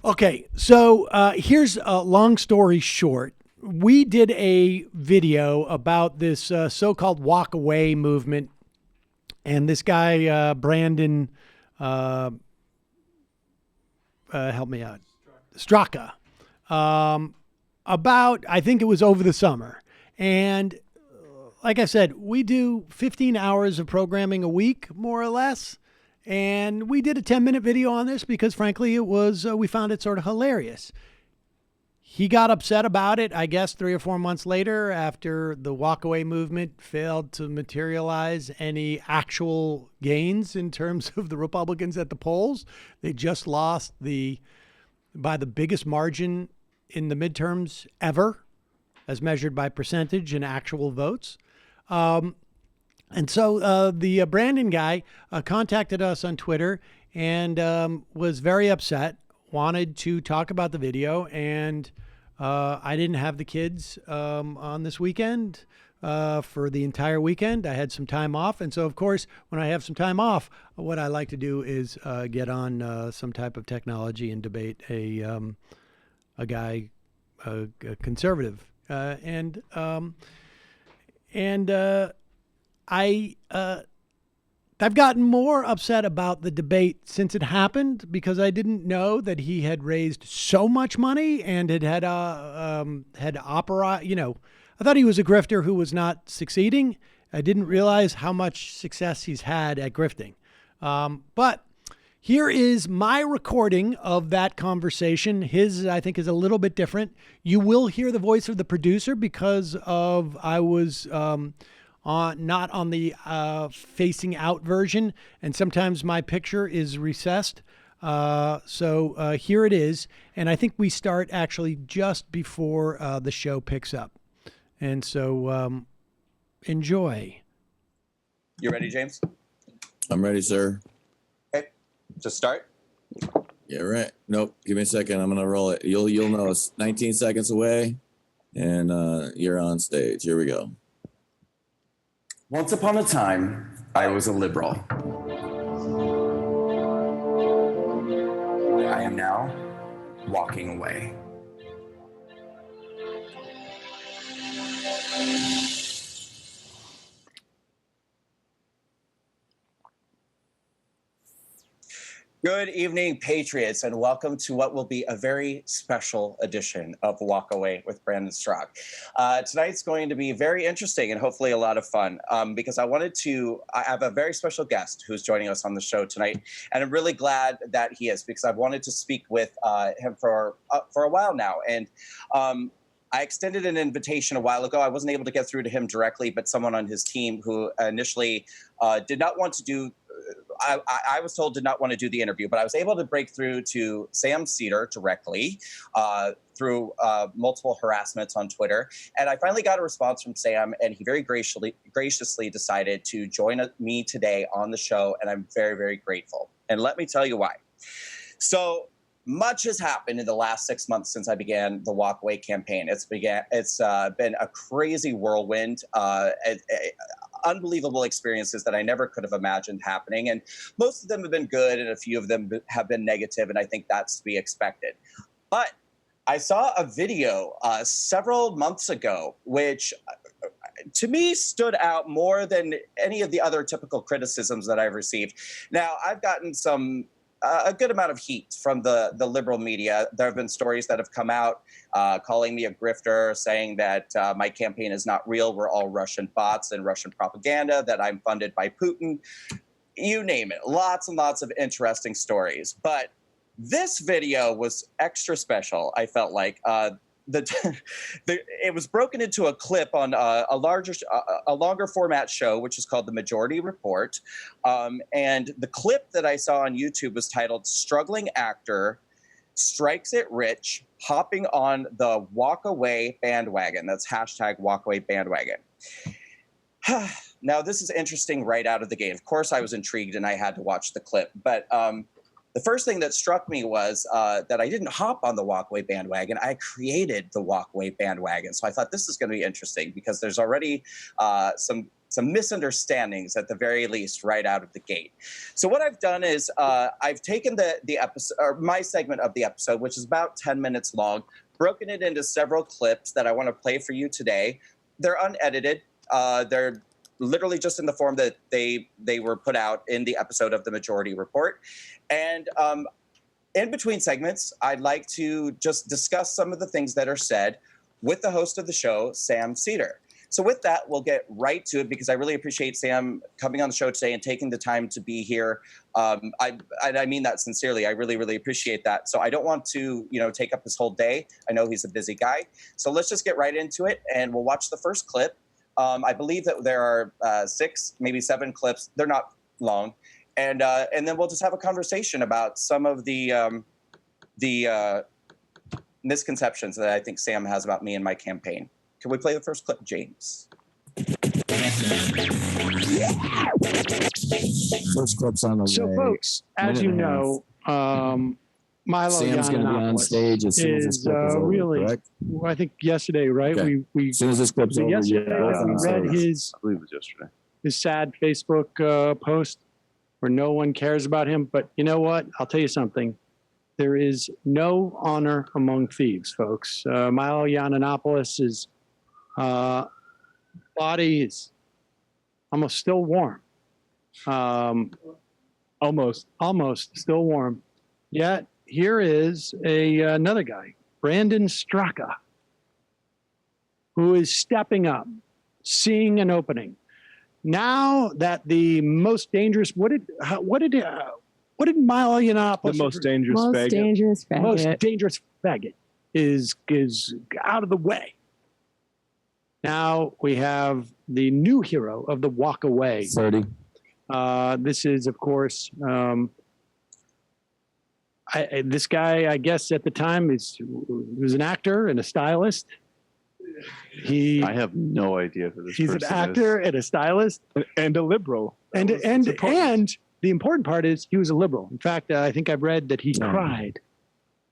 Okay, so here's a long story short. We did a video about this so-called walk away movement, and this guy Brandon, uh, help me out, Straka, um, about I think it was over the summer, and like I said, we do 15 hours of programming a week, more or less. And we did a 10-minute video on this because, frankly, it was we found it sort of hilarious. He got upset about it, I guess, 3 or 4 months later after the walkaway movement failed to materialize any actual gains in terms of the Republicans at the polls. They just lost by the biggest margin in the midterms ever, as measured by percentage and actual votes. And so the Brandon guy contacted us on Twitter and was very upset, wanted to talk about the video. And I didn't have the kids on this weekend for the entire weekend. I had some time off. And so, of course, when I have some time off, what I like to do is get on some type of technology and debate a guy, a conservative. I've gotten more upset about the debate since it happened because I didn't know that he had raised so much money and had opera. I thought he was a grifter who was not succeeding. I didn't realize how much success he's had at grifting. But here is my recording of that conversation. His, I think, is a little bit different. You will hear the voice of the producer because I was not on the facing out version, and sometimes my picture is recessed. So here it is, and I think we start actually just before the show picks up. And so enjoy. You ready, James? I'm ready, sir. Okay, just start. Yeah, right. Nope. Give me a second. I'm gonna roll it. You'll know it's 19 seconds away, and you're on stage. Here we go. Once upon a time, I was a liberal. I am now walking away. Good evening, Patriots, and welcome to what will be a very special edition of Walk Away with Brandon Straka. Tonight's going to be very interesting and hopefully a lot of fun because I have a very special guest who's joining us on the show tonight, and I'm really glad that he is because I've wanted to speak with him for a while now. And I extended an invitation a while ago. I wasn't able to get through to him directly, but someone on his team who initially did not want to do I was told did not want to do the interview, but I was able to break through to Sam Seder directly through multiple harassments on Twitter. And I finally got a response from Sam, and he very graciously decided to join me today on the show. And I'm very, very grateful. And let me tell you why. So much has happened in the last 6 months since I began the Walkaway campaign. It's been a crazy whirlwind, unbelievable experiences that I never could have imagined happening. And most of them have been good, and a few of them have been negative, and I think that's to be expected. But I saw a video several months ago, which to me stood out more than any of the other typical criticisms that I've received. Now, I've gotten a good amount of heat from the liberal media. There have been stories that have come out calling me a grifter, saying that my campaign is not real. We're all Russian bots and Russian propaganda, that I'm funded by Putin. You name it. Lots and lots of interesting stories. But this video was extra special, I felt like. It was broken into a clip on a longer format show, which is called The Majority Report. And the clip that I saw on YouTube was titled "Struggling Actor Strikes It Rich, Hopping on the Walkaway Bandwagon." That's hashtag Walkaway Bandwagon. Now, this is interesting right out of the gate. Of course, I was intrigued and I had to watch the clip. But the first thing that struck me was that I didn't hop on the Walkaway bandwagon. I created the Walkaway bandwagon. So I thought this is going to be interesting because there's already some misunderstandings at the very least right out of the gate. So what I've done is I've taken the episode, or my segment of the episode, which is about 10 minutes long, broken it into several clips that I want to play for you today. They're unedited. They're literally just in the form that they were put out in the episode of the Majority Report. And in between segments, I'd like to just discuss some of the things that are said with the host of the show, Sam Seder. So with that, we'll get right to it because I really appreciate Sam coming on the show today and taking the time to be here. I mean that sincerely. I really, really appreciate that. So I don't want to, take up his whole day. I know he's a busy guy. So let's just get right into it, and we'll watch the first clip. I believe that there are 6, maybe 7 clips. They're not long. And then we'll just have a conversation about some of the misconceptions that I think Sam has about me and my campaign. Can we play the first clip, James? First clip's on the So, way. folks, as you know, Milo Sam's going to be on Yiannopoulos stage as soon as this is clip is over, really, correct? well, I think yesterday, right? Okay. We As soon as this clip's over, yesterday you're both on we read stage. his I believe it was yesterday. sad Facebook post where no one cares about him. But you know what? I'll tell you something. There is no honor among thieves, folks. Milo Yiannopoulos' body is almost still warm. Almost still warm. Yet here is another guy, Brandon Straka, who is stepping up, seeing an opening. Now that the most dangerous, what did Milo Yiannopoulos? The most dangerous Most faggot. dangerous faggot. Most dangerous faggot is out of the way. Now we have the new hero of the walk away. 30. This is, of course, this guy, I guess at the time, was an actor and a stylist. I have no idea who this He's person an actor and a stylist. and a liberal. And That was important. and the important part is he was a liberal. In fact, I think I've read that he cried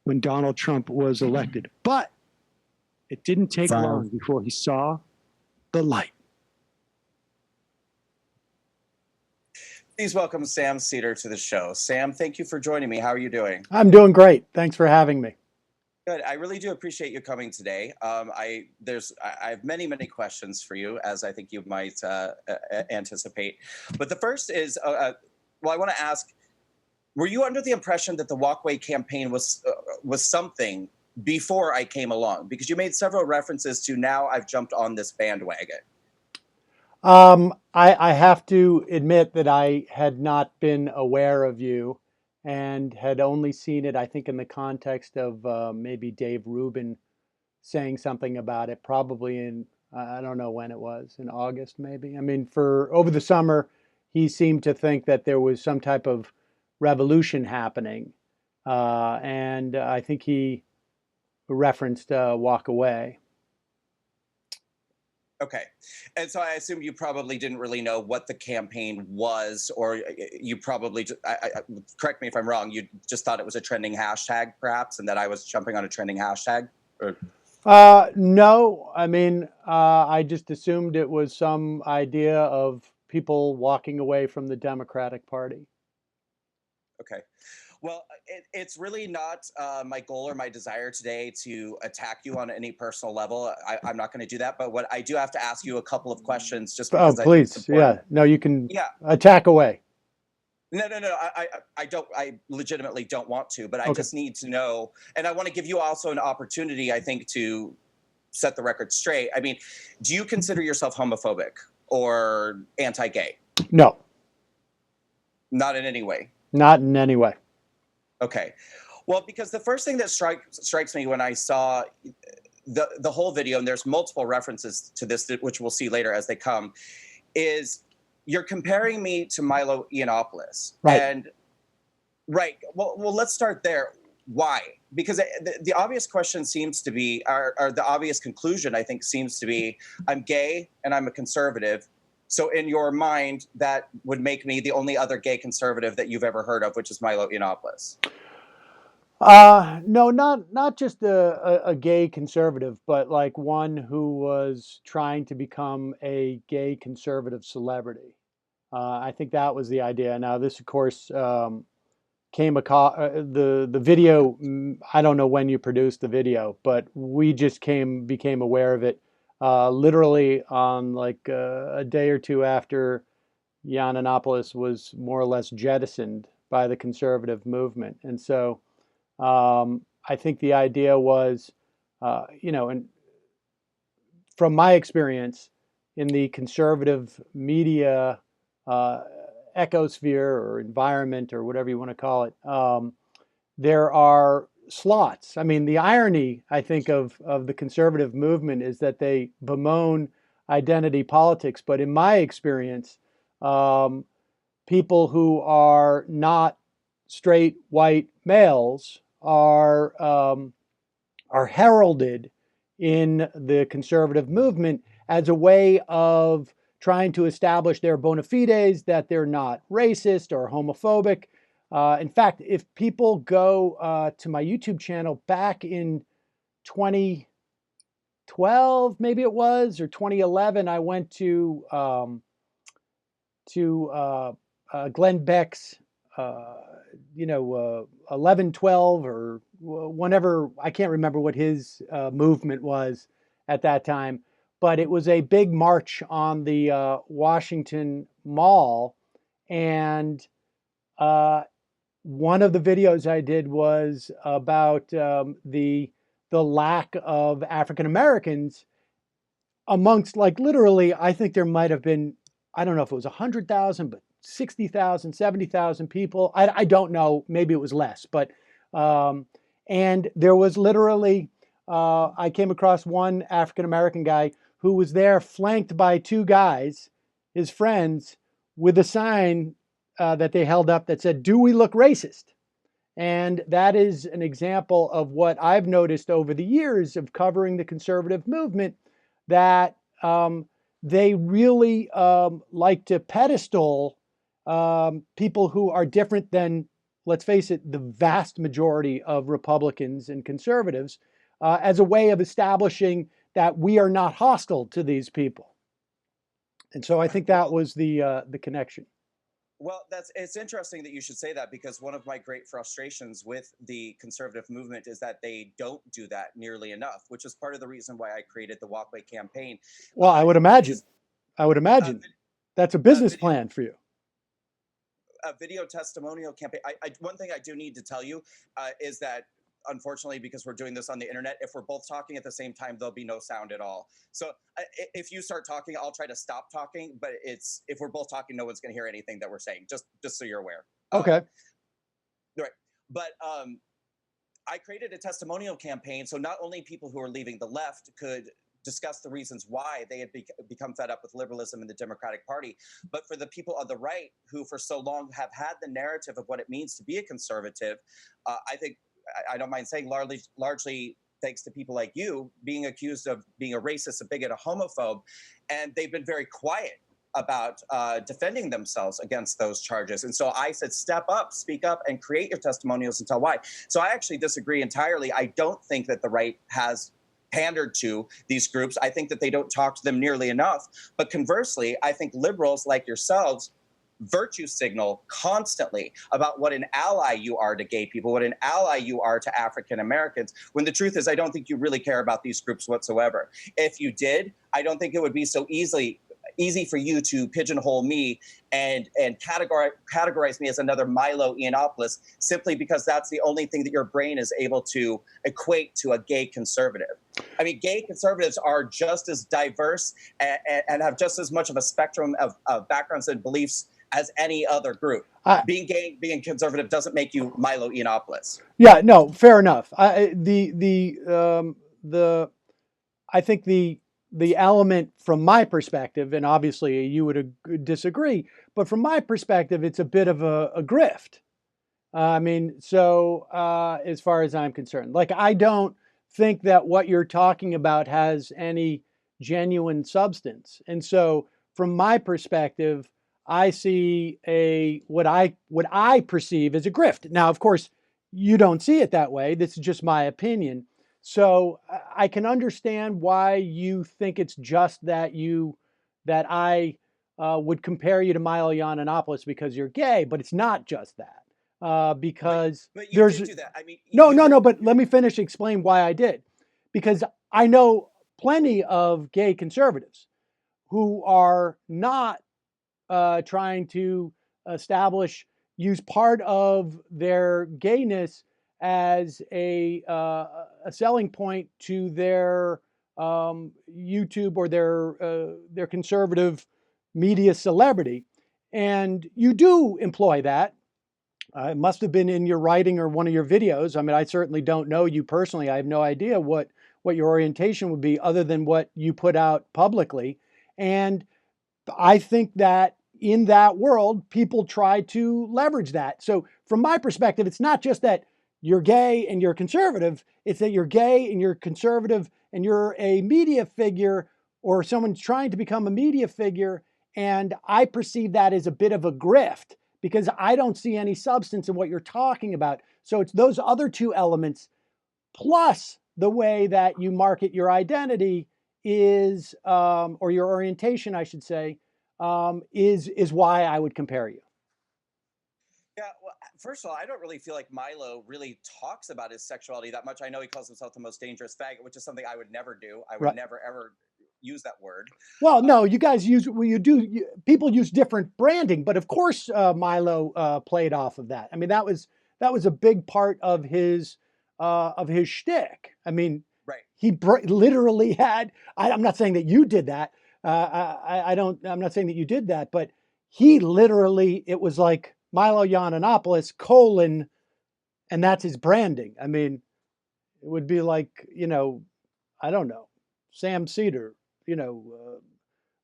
when Donald Trump was elected. But it didn't take 5. long before he saw the light. Please welcome Sam Seder to the show. Sam, thank you for joining me. How are you doing? I'm doing great. Thanks for having me. Good. I really do appreciate you coming today. I have many, many questions for you, as I think you might anticipate. But the first is, I want to ask, were you under the impression that the Walkway campaign was something before I came along? Because you made several references to now I've jumped on this bandwagon. I have to admit that I had not been aware of you and had only seen it, I think, in the context of maybe Dave Rubin saying something about it, probably in, I don't know when it was, in August maybe. I mean, over the summer, he seemed to think that there was some type of revolution happening. And I think he referenced Walk Away. Okay. And so I assume you probably didn't really know what the campaign was, or you probably, correct me if I'm wrong, you just thought it was a trending hashtag perhaps, and that I was jumping on a trending hashtag? Or... No, I mean, I just assumed it was some idea of people walking away from the Democratic Party. Okay. Well, it's really not my goal or my desire today to attack you on any personal level. I'm not going to do that. But what I do have to ask you a couple of questions just because please. Yeah. No, you can attack away. No. I don't. I legitimately don't want to, but I Okay. just need to know. And I want to give you also an opportunity, I think, to set the record straight. I mean, do you consider yourself homophobic or anti-gay? No, Not in any way. not in any way. Okay. Well, because the first thing that strikes me when I saw the whole video, and there's multiple references to this, which we'll see later as they come, is you're comparing me to Milo Yiannopoulos. Right. And right. Well, let's start there. Why? Because the obvious question seems to be, or the obvious conclusion, I think, seems to be, I'm gay and I'm a conservative. So in your mind, that would make me the only other gay conservative that you've ever heard of, which is Milo Yiannopoulos. No, not just a gay conservative, but like one who was trying to become a gay conservative celebrity. I think that was the idea. Now, this, of course, came the video. I don't know when you produced the video, but we just became aware of it literally on like a day or two after Yiannopoulos was more or less jettisoned by the conservative movement, and so. I think the idea was, and from my experience in the conservative media uh, ecosphere or environment or whatever you want to call it, there are slots. I mean, the irony, I think, of the conservative movement is that they bemoan identity politics. But in my experience, um, people who are not straight white males are heralded in the conservative movement as a way of trying to establish their bona fides, that they're not racist or homophobic. In fact, if people go to my YouTube channel back in 2012, maybe it was, or 2011, I went to Glenn Beck's, uh, 1112 or whenever, I can't remember what his movement was at that time, but it was a big march on the Washington Mall. And uh, one of the videos I did was about the lack of African Americans amongst, like, literally, I think there might have been, I don't know if it was 100,000, but 60,000, 70,000 people. I don't know. Maybe it was less, but, and there was literally, I came across one African American guy who was there flanked by two guys, his friends, with a sign that they held up that said, "Do we look racist?" And that is an example of what I've noticed over the years of covering the conservative movement, that they really like to pedestal people who are different than, let's face it, the vast majority of Republicans and conservatives, as a way of establishing that we are not hostile to these people. And so I think that was the connection. Well, it's interesting that you should say that, because one of my great frustrations with the conservative movement is that they don't do that nearly enough, which is part of the reason why I created the Walkway campaign. Well, I would imagine. Because I would imagine that's a business plan for you. a video testimonial campaign. One thing I do need to tell you is that, unfortunately, because we're doing this on the internet, if we're both talking at the same time, there'll be no sound at all. So if you start talking, I'll try to stop talking. But if we're both talking, no one's going to hear anything that we're saying. Just so you're aware. Okay. Right. But I created a testimonial campaign, so not only people who are leaving the left could discuss the reasons why they had become fed up with liberalism in the Democratic Party, but for the people on the right who for so long have had the narrative of what it means to be a conservative, I think, I don't mind saying, largely thanks to people like you, being accused of being a racist, a bigot, a homophobe, and they've been very quiet about defending themselves against those charges. And so I said, step up, speak up, and create your testimonials and tell why. So I actually disagree entirely. I don't think that the right has pandered to these groups. I think that they don't talk to them nearly enough. But conversely, I think liberals like yourselves virtue signal constantly about what an ally you are to gay people, what an ally you are to African Americans, when the truth is, I don't think you really care about these groups whatsoever. If you did, I don't think it would be so easy for you to pigeonhole me and categorize me as another Milo Yiannopoulos, simply because that's the only thing that your brain is able to equate to a gay conservative. I mean, gay conservatives are just as diverse and have just as much of a spectrum of backgrounds and beliefs as any other group. Being gay, being conservative doesn't make you Milo Yiannopoulos. Yeah, no, fair enough. I think the element from my perspective, and obviously you would disagree, but from my perspective, it's a bit of a grift. I mean, so as far as I'm concerned, like, I don't think that what you're talking about has any genuine substance. And so from my perspective, I see what I perceive as a grift. Now, of course, you don't see it that way. This is just my opinion. So I can understand why you think it's just that I would compare you to Milo Yiannopoulos because you're gay, but it's not just that. Because But you there's did do that. I mean, no. But let me finish. Explain why I did, because I know plenty of gay conservatives who are not trying to use part of their gayness as a selling point to their YouTube or their conservative media celebrity, and you do employ that. It must have been in your writing or one of your videos. I mean, I certainly don't know you personally. I have no idea what your orientation would be other than what you put out publicly. And I think that in that world, people try to leverage that. So from my perspective, it's not just that you're gay and you're conservative, it's that you're gay and you're conservative and you're a media figure or someone's trying to become a media figure. And I perceive that as a bit of a grift because I don't see any substance in what you're talking about. So it's those other two elements plus the way that you market your identity is, or your orientation, I should say, is why I would compare you. Yeah, well, first of all, I don't really feel like Milo really talks about his sexuality that much. I know he calls himself the most dangerous faggot, which is something I would never do. I would Right. never ever use that word. Well, no, you guys use well, people use different branding, but of course Milo played off of that. I mean, that was a big part of his shtick. I mean, Right. he literally had. I'm not saying that you did that. I don't. I'm not saying that you did that, but he literally. It was like Milo Yiannopoulos : and that's his branding. I mean, it would be like I don't know, Sam Cedar. You know,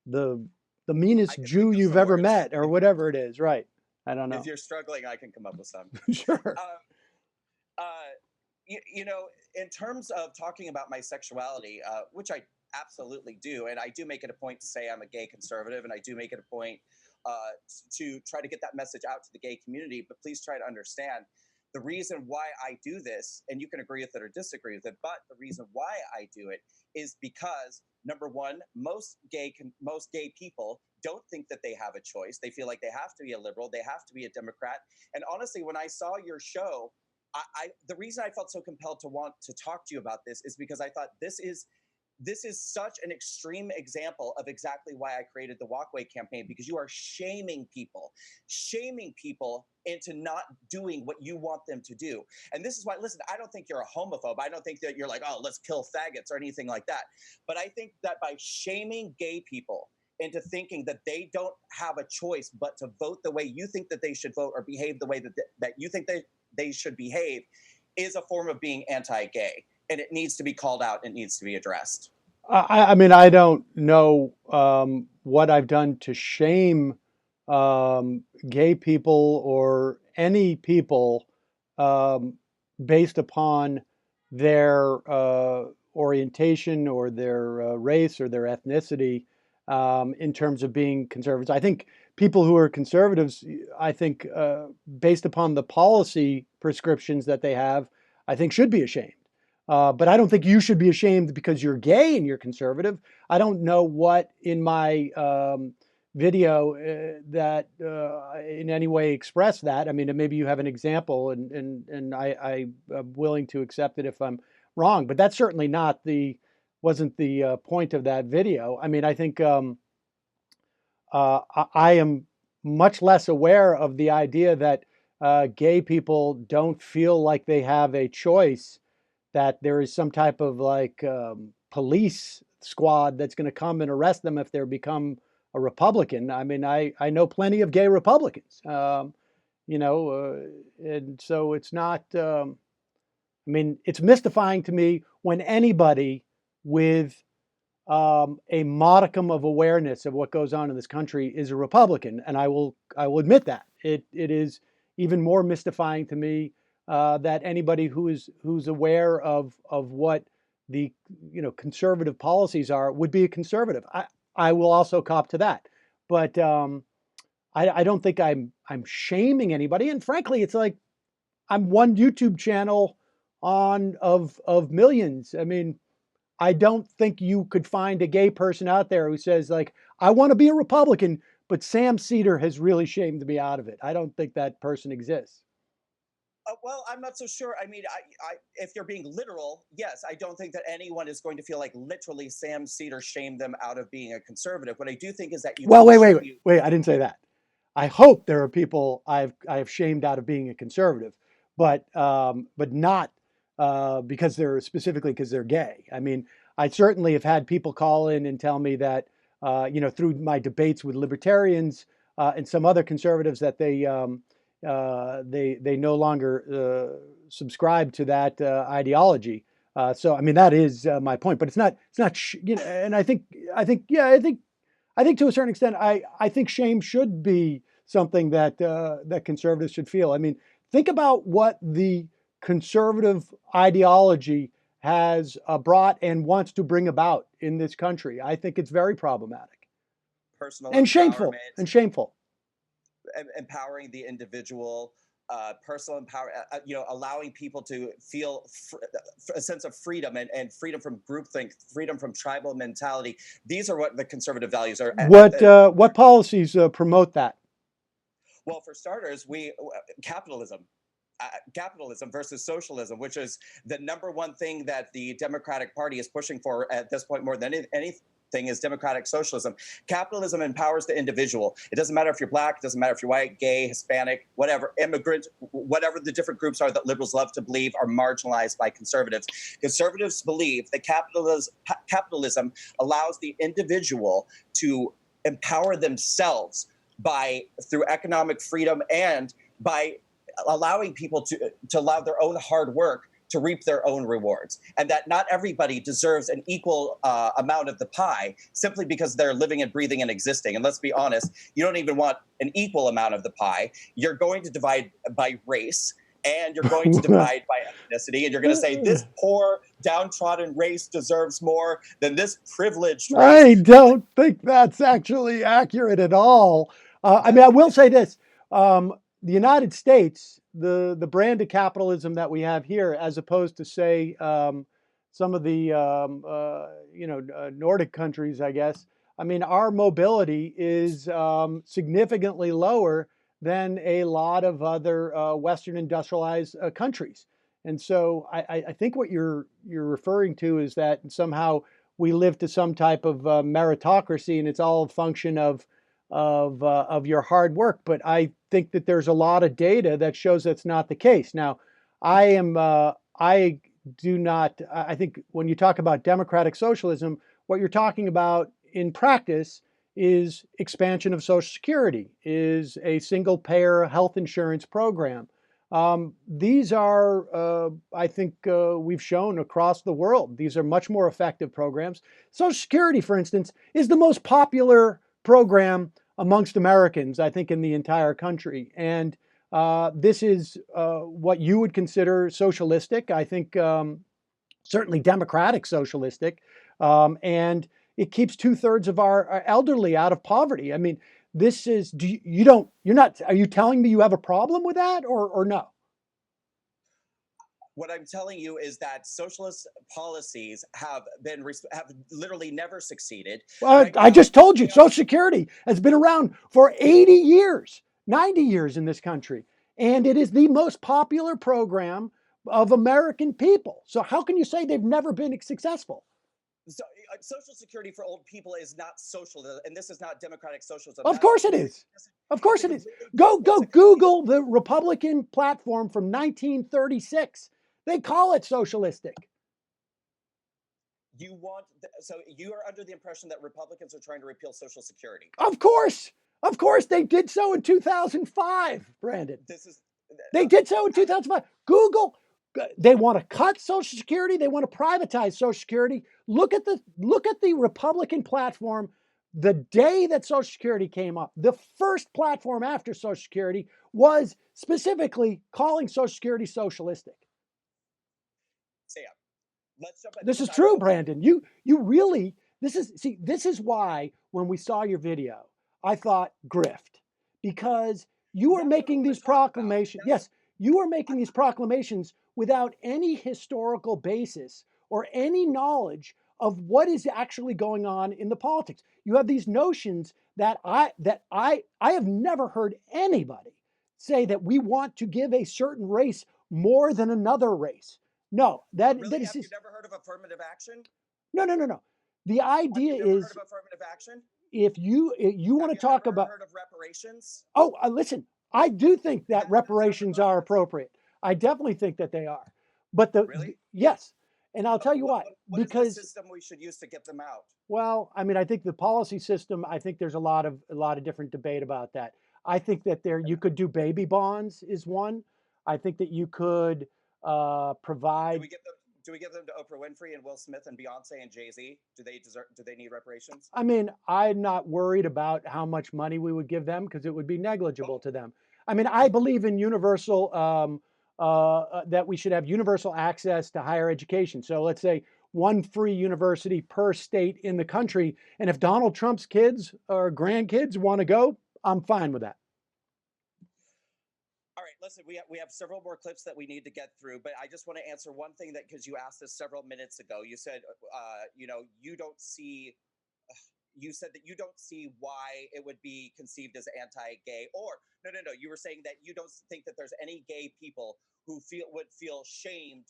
the the I meanest can Jew think of you've some ever words. met, or whatever it is. Right? I don't If know. you're struggling, I can come up with some. Sure. Um, uh, you know, in terms of talking about my sexuality, which I absolutely do, and I do make it a point to say I'm a gay conservative, and I do make it a point to try to get that message out to the gay community. But please try to understand the reason why I do this, and you can agree with it or disagree with it, but the reason why I do it is because number one, most gay people don't think that they have a choice. They feel like they have to be a liberal, they have to be a Democrat. And honestly, when I saw your show, the reason I felt so compelled to want to talk to you about this is because I thought this is such an extreme example of exactly why I created the Walkway campaign, because you are shaming people into not doing what you want them to do. And this is why, listen, I don't think you're a homophobe. I don't think that you're like, oh, let's kill faggots or anything like that. But I think that by shaming gay people into thinking that they don't have a choice but to vote the way you think that they should vote or behave the way that you think they should behave is a form of being anti-gay, and it needs to be called out. It needs to be addressed. I mean, I don't know what I've done to shame gay people or any people um, based upon their orientation or their race or their ethnicity in terms of being conservatives. I think people who are conservatives, I think, based upon the policy prescriptions that they have, I think should be ashamed. But I don't think you should be ashamed because you're gay and you're conservative. I don't know what in my video that in any way expressed that. I mean, maybe you have an example, and I'm willing to accept it if I'm wrong. But that's certainly not wasn't the point of that video. I mean, I think I am much less aware of the idea that gay people don't feel like they have a choice, that there is some type of like police squad that's going to come and arrest them if they become a Republican. I mean, I know plenty of gay Republicans, and so it's not, I mean, it's mystifying to me when anybody with a modicum of awareness of what goes on in this country is a Republican, and I will admit that it is even more mystifying to me that anybody who's aware of what the conservative policies are would be a conservative. I will also cop to that, but I don't think I'm shaming anybody, and frankly, it's like I'm one YouTube channel of millions. I mean, I don't think you could find a gay person out there who says like, I want to be a Republican, but Sam Seder has really shamed me out of it. I don't think that person exists. Well, I'm not so sure. I mean, if you're being literal, yes, I don't think that anyone is going to feel like literally Sam Seder shamed them out of being a conservative. What I do think is that you Well, can wait. attribute. I didn't say that. I hope there are people I have shamed out of being a conservative, but not because they're specifically because they're gay. I mean, I certainly have had people call in and tell me that through my debates with libertarians and some other conservatives that they no longer subscribe to that ideology. So I mean that is my point, but it's not and I think to a certain extent, I think shame should be something that that conservatives should feel. I mean, think about what the conservative ideology has brought and wants to bring about in this country. I think it's very problematic Personal and shameful empowerment, and shameful. empowering the individual, personal empower, allowing people to feel a sense of freedom and freedom from groupthink, freedom from tribal mentality. These are what the conservative values are. What policies promote that? Well, for starters, capitalism. Capitalism versus socialism, which is the number one thing that the Democratic Party is pushing for at this point more than anything is democratic socialism. Capitalism empowers the individual. It doesn't matter if you're black, it doesn't matter if you're white, gay, Hispanic, whatever, immigrant, whatever the different groups are that liberals love to believe are marginalized by conservatives. Conservatives believe that capitalism allows the individual to empower themselves through economic freedom and by allowing people to allow their own hard work to reap their own rewards, and that not everybody deserves an equal amount of the pie simply because they're living and breathing and existing. And let's be honest, you don't even want an equal amount of the pie. You're going to divide by race, and you're going to divide by ethnicity, and you're going to say this poor downtrodden race deserves more than this privileged race. I don't think that's actually accurate at all. I mean, I will say this. The United States, the brand of capitalism that we have here, as opposed to say some of the Nordic countries, I guess. I mean, our mobility is significantly lower than a lot of other Western industrialized countries, and so I think what you're referring to is that somehow we live to some type of meritocracy, and it's all a function of your hard work. But I think that there's a lot of data that shows that's not the case. Now, I do not. I think when you talk about democratic socialism, what you're talking about in practice is expansion of Social Security, is a single payer health insurance program. These are, I think, we've shown across the world, these are much more effective programs. Social Security, for instance, is the most popular program amongst Americans, I think, in the entire country. And this is what you would consider socialistic. I think certainly democratic socialistic. And it keeps 2/3 of our elderly out of poverty. I mean, this is, are you telling me you have a problem with that or no? What I'm telling you is that socialist policies have literally never succeeded. Well, Right I now, just told you, Social Security has been around for 80 years, 90 years in this country. And it is the most popular program of American people. So how can you say they've never been successful? Social Security for old people is not socialism, and this is not democratic socialism. Of course it is. Of course it is. Go Google the Republican platform from 1936. They call it socialistic. So you are under the impression that Republicans are trying to repeal Social Security. Of course they did so in 2005, Brandon. They did so in 2005. Google. They want to cut Social Security. They want to privatize Social Security. Look at the Republican platform. The day that Social Security came up, the first platform after Social Security was specifically calling Social Security socialistic. So yeah, let's jump. This is true, Brandon. You really. This is why when we saw your video, I thought grift, because you are making these proclamations. Yes. You are making these proclamations without any historical basis or any knowledge of what is actually going on in the politics. You have these notions that I have never heard anybody say that we want to give a certain race more than another race. No, that Really? is Have you just, never heard of affirmative action? no. The Have idea you never heard is of affirmative action? if you want Have to you talk never about, heard of reparations? oh, listen, I do think that That's not the reparations are purpose. appropriate. I definitely think that they are. But the Really? yes, and I'll tell you why. What is the Because, system we should use to get them out? well, I mean, I think the policy system, I think there's a lot of different debate about that. I think that there you could do baby bonds is one. I think that you could Do provide. we give them? Do we give them to Oprah Winfrey and Will Smith and Beyonce and Jay-Z? Do they deserve? Do they need reparations? I mean, I'm not worried about how much money we would give them because it would be Oh, negligible to them. I mean, I believe in universal, that we should have universal access to higher education. So let's say one free university per state in the country. And if Donald Trump's kids or grandkids want to go, I'm fine with that. all right. Listen, we have several more clips that we need to get through, but I just want to answer one thing that because you asked us several minutes ago. You said, you don't see. You said that you don't see why it would be conceived as anti-gay, or no. You were saying that you don't think that there's any gay people who would feel shamed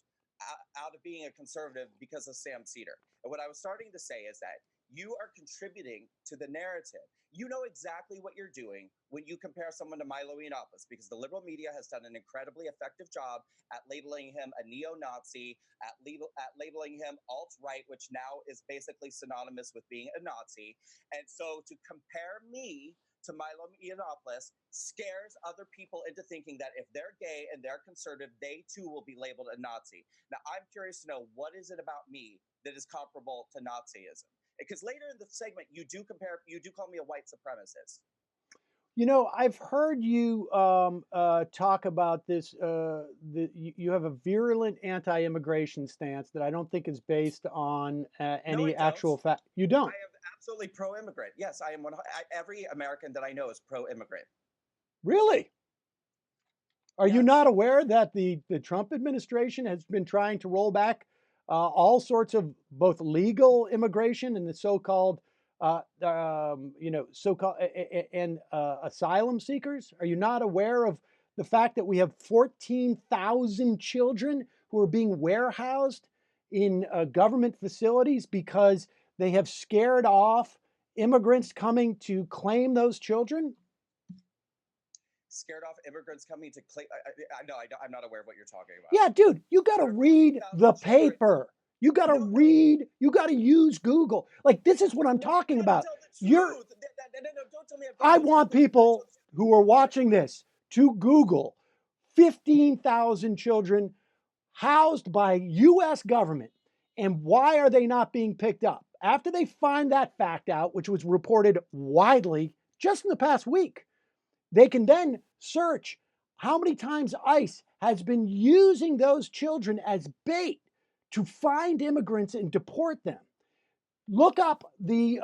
out of being a conservative because of Sam Cedar. And what I was starting to say is that you are contributing to the narrative. You know exactly what you're doing when you compare someone to Milo Yiannopoulos, because the liberal media has done an incredibly effective job at labeling him a neo-Nazi, at labeling him alt-right, which now is basically synonymous with being a Nazi. And so to compare me to Milo Yiannopoulos scares other people into thinking that if they're gay and they're conservative, they too will be labeled a Nazi. Now, I'm curious to know, what is it about me that is comparable to Nazism? Because later in the segment, you do call me a white supremacist. I've heard you talk about this. You have a virulent anti-immigration stance that I don't think is based on No, I any don't. actual fact. You don't, I am absolutely pro-immigrant. Yes, I am. Every American that I know is pro-immigrant. really? Are you Yes. not aware that the Trump administration has been trying to roll back all sorts of both legal immigration and the so-called, and asylum seekers? Are you not aware of the fact that we have 14,000 children who are being warehoused in government facilities because they have scared off immigrants coming to claim those children? Scared off immigrants coming to claim. I'm not aware of what you're talking about. Yeah, dude, you got to There are read 14,000 the children. paper. You got to No. read, you got to use Google. Like, this is what I'm talking I've got about. to tell the You're, truth. No, don't tell me I've got I to tell want the truth. people who are watching this to Google 15,000 children housed by US government. And why are they not being picked up? After they find that fact out, which was reported widely just in the past week, they can then search how many times ICE has been using those children as bait to find immigrants and deport them. Look up the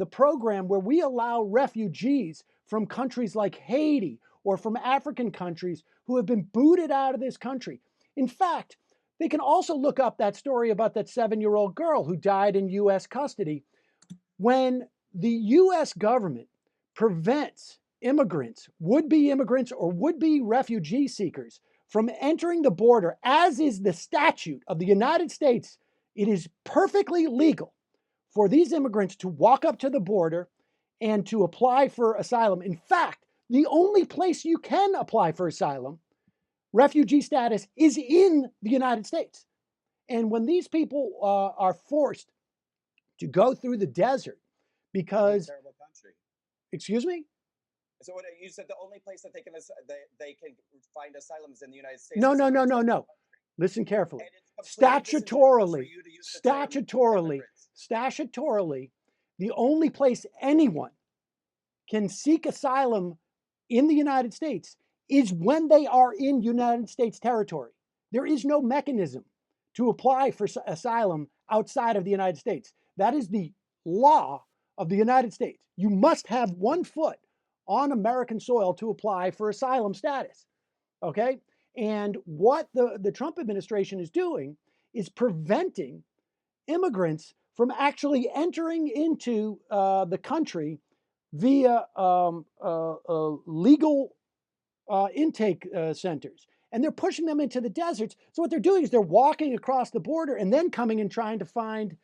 program where we allow refugees from countries like Haiti or from African countries who have been booted out of this country. In fact, they can also look up that story about that 7-year-old girl who died in US custody. When the US government prevents immigrants, would-be immigrants or would-be refugee seekers from entering the border, as is the statute of the United States, it is perfectly legal for these immigrants to walk up to the border and to apply for asylum. In fact, the only place you can apply for asylum, refugee status, is in the United States. And when these people are forced to go through the desert because, terrible country. excuse me? So what you said, the only place that they can find asylum is in the United States. No. Listen carefully. Statutorily, the only place anyone can seek asylum in the United States is when they are in United States territory. There is no mechanism to apply for asylum outside of the United States. That is the law of the United States. You must have one foot on American soil to apply for asylum status. Okay? And what the Trump administration is doing is preventing immigrants from actually entering into the country via legal intake centers. And they're pushing them into the deserts. So what they're doing is they're walking across the border and then coming and trying to find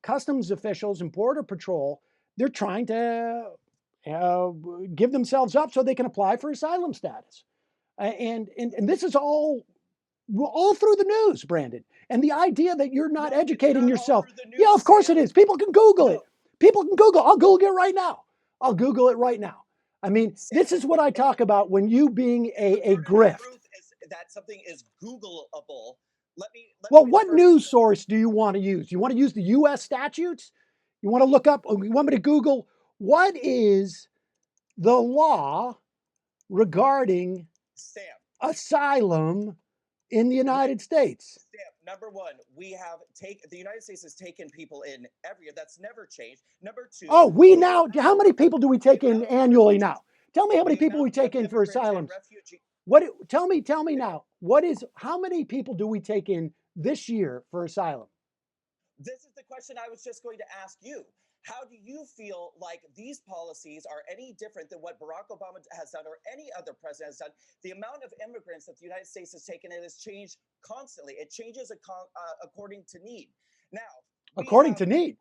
customs officials and border patrol. They're trying to give themselves up so they can apply for asylum status. And this is all through the news, Brandon. And the idea that you're not educating yourself. Yeah, of course it is. People can Google it. People can Google. I'll Google it right now. I'll Google it right now. I mean, this is what I talk about when you being a grift. That something is Googleable. Well, what news source do you want to use? You want to use the U.S. statutes? You want to look up, you want me to Google, what is the law regarding asylum in the United States? Number one, the United States has taken people in every year. That's never changed. Number two. Oh, how many people do we take in annually now? Tell me how many people we take in for asylum. Tell me now, how many people do we take in this year for asylum? This is the question I was just going to ask you. How do you feel like these policies are any different than what Barack Obama has done or any other president has done? The amount of immigrants that the United States has taken in has changed constantly. It changes according to need. Now, according to need?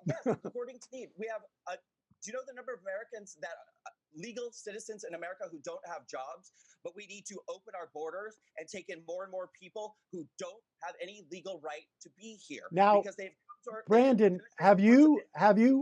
Yes, according to need. We have, do you know the number of Americans that legal citizens in America who don't have jobs, but we need to open our borders and take in more and more people who don't have any legal right to be here. Now, because Brandon, Brandon,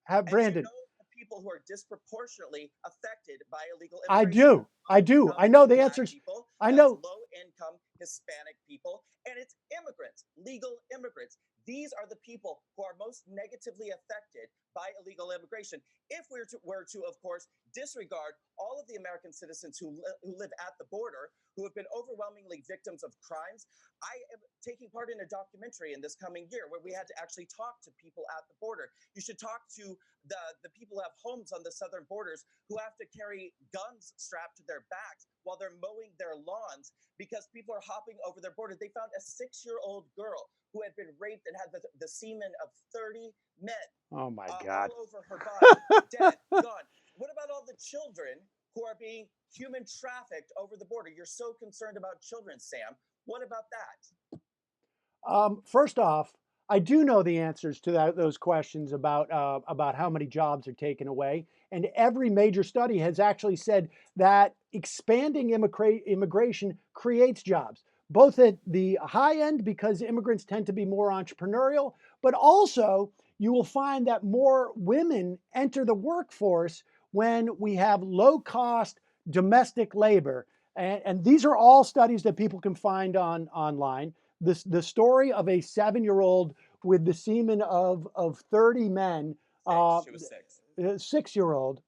the people who are disproportionately affected by illegal immigration. I do. I know the answers. I know. Low-income Hispanic people, and it's immigrants, legal immigrants. These are the people who are most negatively affected by illegal immigration. If we were to, of course, disregard all of the American citizens who live at the border, who have been overwhelmingly victims of crimes. I am taking part in a documentary in this coming year where we had to actually talk to people at the border. You should talk to the people who have homes on the southern borders who have to carry guns strapped to their backs while they're mowing their lawns because people are hopping over their border. They found a 6-year-old girl who had been raped and had the semen of 30 men. Oh my God. All over her body, dead, gone. What about all the children who are being human trafficked over the border? You're so concerned about children, Sam. What about that? First off, I do know the answers to those questions about how many jobs are taken away. And every major study has actually said that expanding immigration creates jobs, both at the high end because immigrants tend to be more entrepreneurial, but also you will find that more women enter the workforce when we have low-cost domestic labor. And these are all studies that people can find online. The story of a 7-year-old with the semen of 30 men. She was 6. 6-year-old.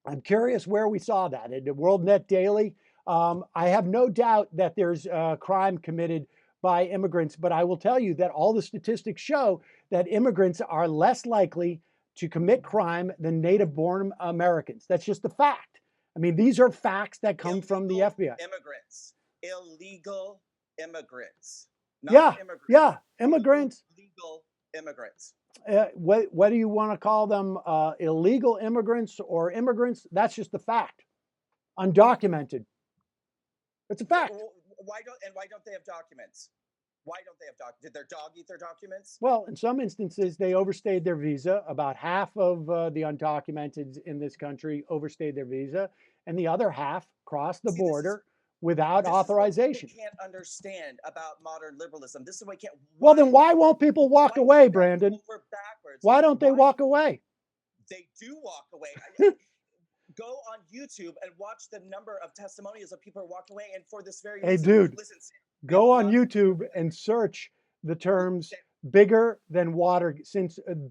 I'm curious where we saw that. At the WorldNet Daily. I have no doubt that there's crime committed by immigrants, but I will tell you that all the statistics show that immigrants are less likely to commit crime than native-born Americans. That's just a fact. I mean, these are facts that come from the FBI. Illegal immigrants. Immigrants. Illegal immigrants. Whether you want to call them illegal immigrants or immigrants, that's just a fact. Undocumented. It's a fact. Why don't they have documents? Why don't they have documents? Did their dog eat their documents? Well, in some instances, they overstayed their visa. About half of the undocumented in this country overstayed their visa, and the other half crossed the border without authorization. This is what people can't understand about modern liberalism. This is what can't. Well, then why won't people walk away, Brandon? Why don't they walk away? They do walk away. Go on YouTube and watch the number of testimonials of people who walk away, and for this very reason. Dude, listen, go on YouTube and search the terms bigger than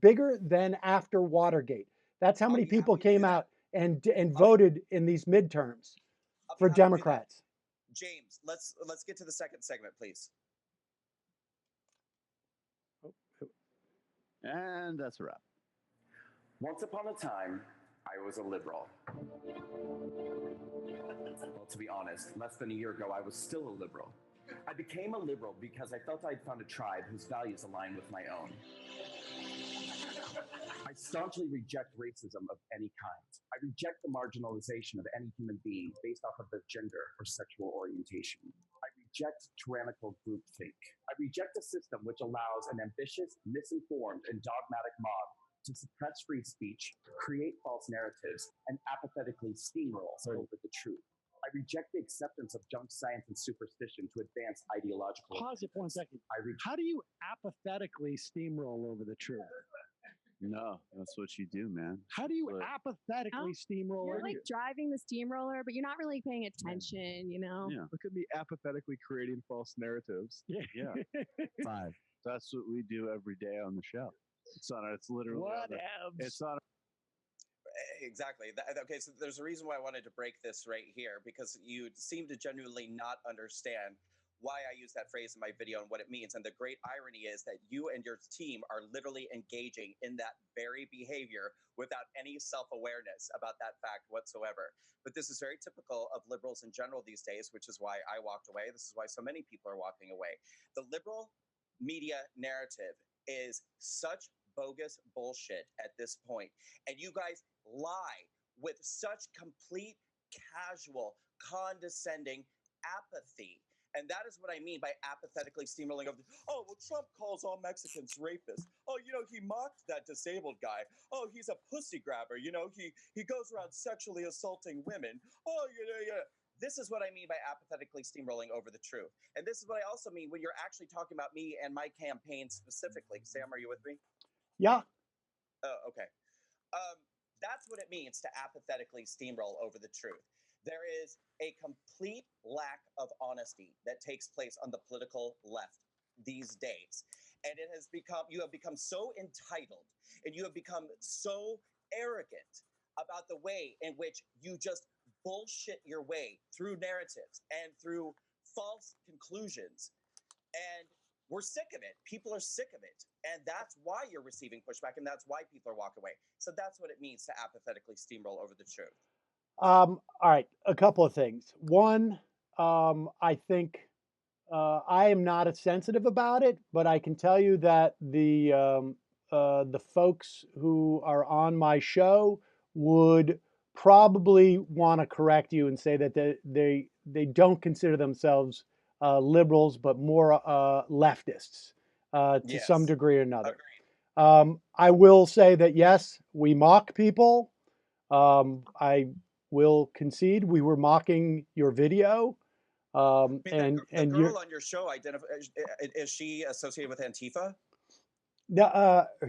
bigger than after Watergate. That's how many people came out and voted in these midterms for Democrats. James, let's get to the second segment, please. And that's a wrap. Once upon a time, I was a liberal. to be honest. Less than a year ago, I was still a liberal. I became a liberal because I felt I'd found a tribe whose values aligned with my own. I staunchly reject racism of any kind. I reject the marginalization of any human being based off of their gender or sexual orientation. I reject tyrannical groupthink. I reject a system which allows an ambitious, misinformed, and dogmatic mob to suppress free speech, create false narratives, and apathetically steamroll over the truth. I reject the acceptance of junk science and superstition to advance ideological. Pause it for 1 second. How do you apathetically steamroll over the truth? No, that's what you do, man. How do you But- apathetically steamroll You're over like driving the steamroller, but you're not really paying attention, you know? Yeah, Look at me apathetically creating false narratives. yeah. 5. That's what we do every day on the show. It's literally on the- it's on. Exactly. Okay, so there's a reason why I wanted to break this right here, because you seem to genuinely not understand why I use that phrase in my video and what it means. And the great irony is that you and your team are literally engaging in that very behavior without any self-awareness about that fact whatsoever. But this is very typical of liberals in general these days, which is why I walked away. This is why so many people are walking away. The liberal media narrative is such bogus bullshit at this point. And you guys lie with such complete, casual, condescending apathy. And that is what I mean by apathetically steamrolling over. Oh, well, Trump calls all Mexicans rapists. Oh, he mocked that disabled guy. Oh, he's a pussy grabber. He goes around sexually assaulting women. Oh, This is what I mean by apathetically steamrolling over the truth. And this is what I also mean when you're actually talking about me and my campaign specifically. Sam, are you with me? Yeah. Oh, okay. That's what it means to apathetically steamroll over the truth. There is a complete lack of honesty that takes place on the political left these days. And you have become so entitled and you have become so arrogant about the way in which you just bullshit your way through narratives and through false conclusions. And we're sick of it. People are sick of it. And that's why you're receiving pushback, and that's why people are walking away. So that's what it means to apathetically steamroll over the truth. All right, a couple of things. One, I think I am not as sensitive about it, but I can tell you that the folks who are on my show would probably want to correct you and say that they don't consider themselves liberals, but more leftists to some Yes. degree or another. Agreed. I will say that yes, we mock people. I will concede we were mocking your video. I mean, the you're, girl on your show, is she associated with Antifa?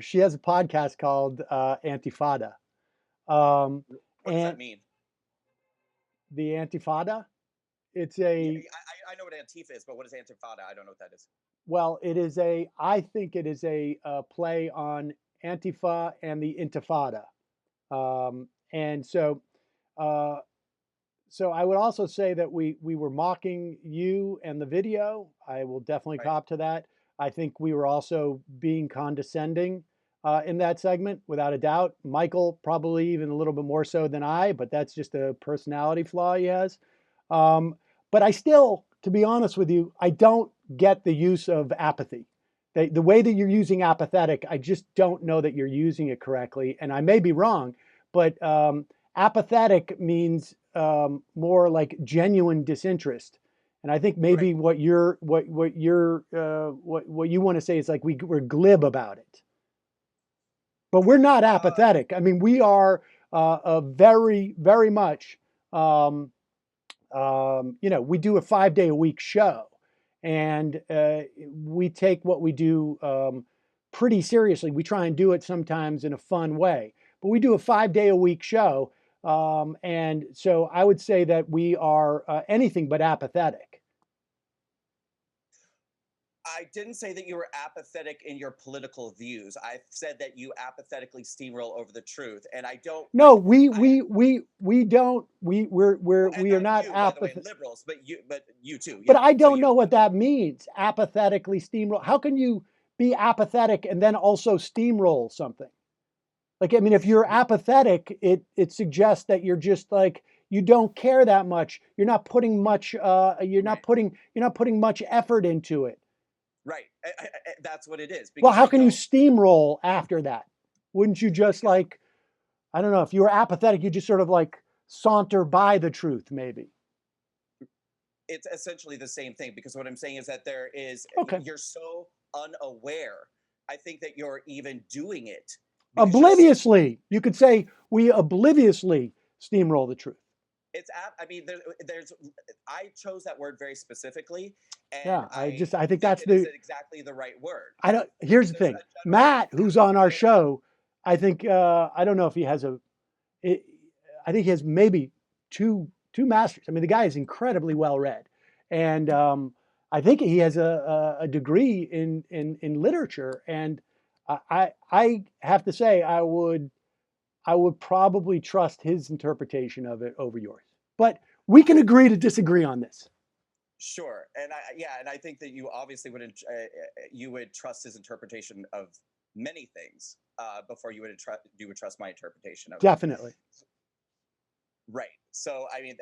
she has a podcast called Antifada. What does that And mean? the Antifada, it's Yeah, a, I know what Antifa is, but what is Antifada? I don't know what that is. well, I think it is a play on Antifa and the Intifada. And so I would also say that we were mocking you and the video. I will definitely Right. cop to that. I think we were also being condescending in that segment, without a doubt. Michael probably even a little bit more so than I, but that's just a personality flaw he has. But I still, to be honest with you, I don't get the use of apathy. The way that you're using apathetic, I just don't know that you're using it correctly. And I may be wrong, but apathetic means more like genuine disinterest. And I think maybe what you want to say is like we're glib about it. But we're not apathetic. I mean, we are very, very much. We do a 5-day-a-week show, and we take what we do pretty seriously. We try and do it sometimes in a fun way, but we do a 5-day-a-week show. And so I would say that we are anything but apathetic. I didn't say that you were apathetic in your political views. I said that you apathetically steamroll over the truth, and I don't. No, we don't. We are not you, by the way, apathetic. liberals, but you too. But yeah. I So don't you- know what that means. Apathetically steamroll. How can you be apathetic and then also steamroll something? Like, I mean, if you're apathetic, it suggests that you're just like, you don't care that much. You're not putting much. You're not putting much effort into it. Right. That's what it is. Well, how can you don't- steamroll after that? Wouldn't you just like, I don't know, if you were apathetic, you just sort of like saunter by the truth, maybe. It's essentially the same thing, because what I'm saying is that there is, Okay. you're so unaware. I think that you're even doing it because you're so- Obliviously, you could say we obliviously steamroll the truth. it's I mean, there's I chose that word very specifically, and Yeah, I think that's it is the exactly the right word. Here's the There's thing. a general- Matt, who's on our show, I think I don't know if he has I think he has maybe two masters. I mean, the guy is incredibly well read, and I think he has a degree in literature. And I have to say, I would probably trust his interpretation of it over yours. But we can agree to disagree on this. Sure, and I think that you obviously you would trust his interpretation of many things before you would trust my interpretation of it. Definitely. Right. So I mean,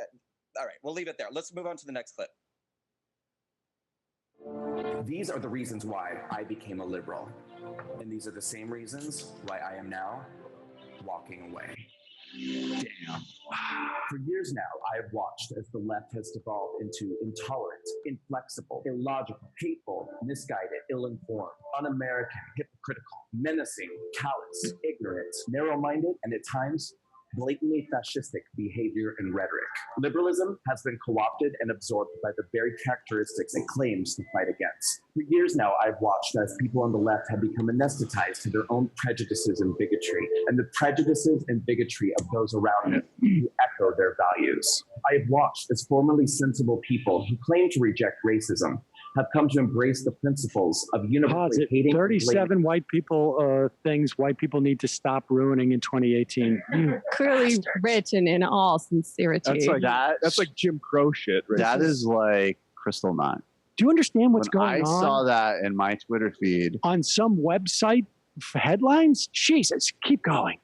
all right, we'll leave it there. Let's move on to the next clip. These are the reasons why I became a liberal. And these are the same reasons why I am now walking away. Damn. For years now, I have watched as the left has devolved into intolerant, inflexible, illogical, hateful, misguided, ill-informed, un-American, hypocritical, menacing, callous, ignorant, narrow-minded, and at times blatantly fascistic behavior and rhetoric. Liberalism has been co-opted and absorbed by the very characteristics it claims to fight against. For years now, I've watched as people on the left have become anesthetized to their own prejudices and bigotry, and the prejudices and bigotry of those around them who echo their values. I have watched as formerly sensible people who claim to reject racism have come to embrace the principles of universally hating. 37 white people things white people need to stop ruining in 2018. Clearly written in all sincerity. That's like That's like Jim Crow shit. Right? That is like Crystal 9. Do you understand what's When going I on? saw that in my Twitter feed on some website headlines? Jesus, keep going.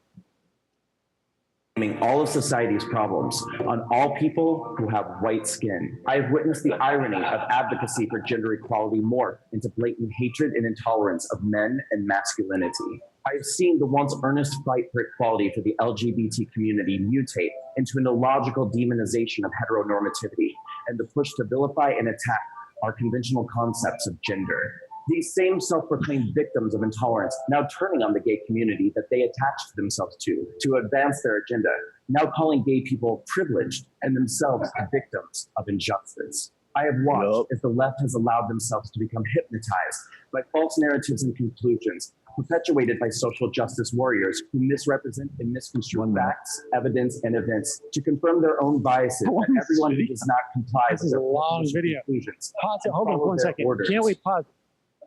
All of society's problems on all people who have white skin. I have witnessed the irony of advocacy for gender equality morph into blatant hatred and intolerance of men and masculinity. I have seen the once earnest fight for equality for the LGBT community mutate into an illogical demonization of heteronormativity and the push to vilify and attack our conventional concepts of gender. These same self-proclaimed victims of intolerance now turning on the gay community that they attached themselves to advance their agenda, now calling gay people privileged and themselves victims of injustice. I have watched as the left has allowed themselves to become hypnotized by false narratives and conclusions perpetuated by social justice warriors who misrepresent and misconstrue facts, evidence, and events to confirm their own biases and everyone who does not comply with their long video. conclusions. Pause it. Hold on 1 second. Can't we pause?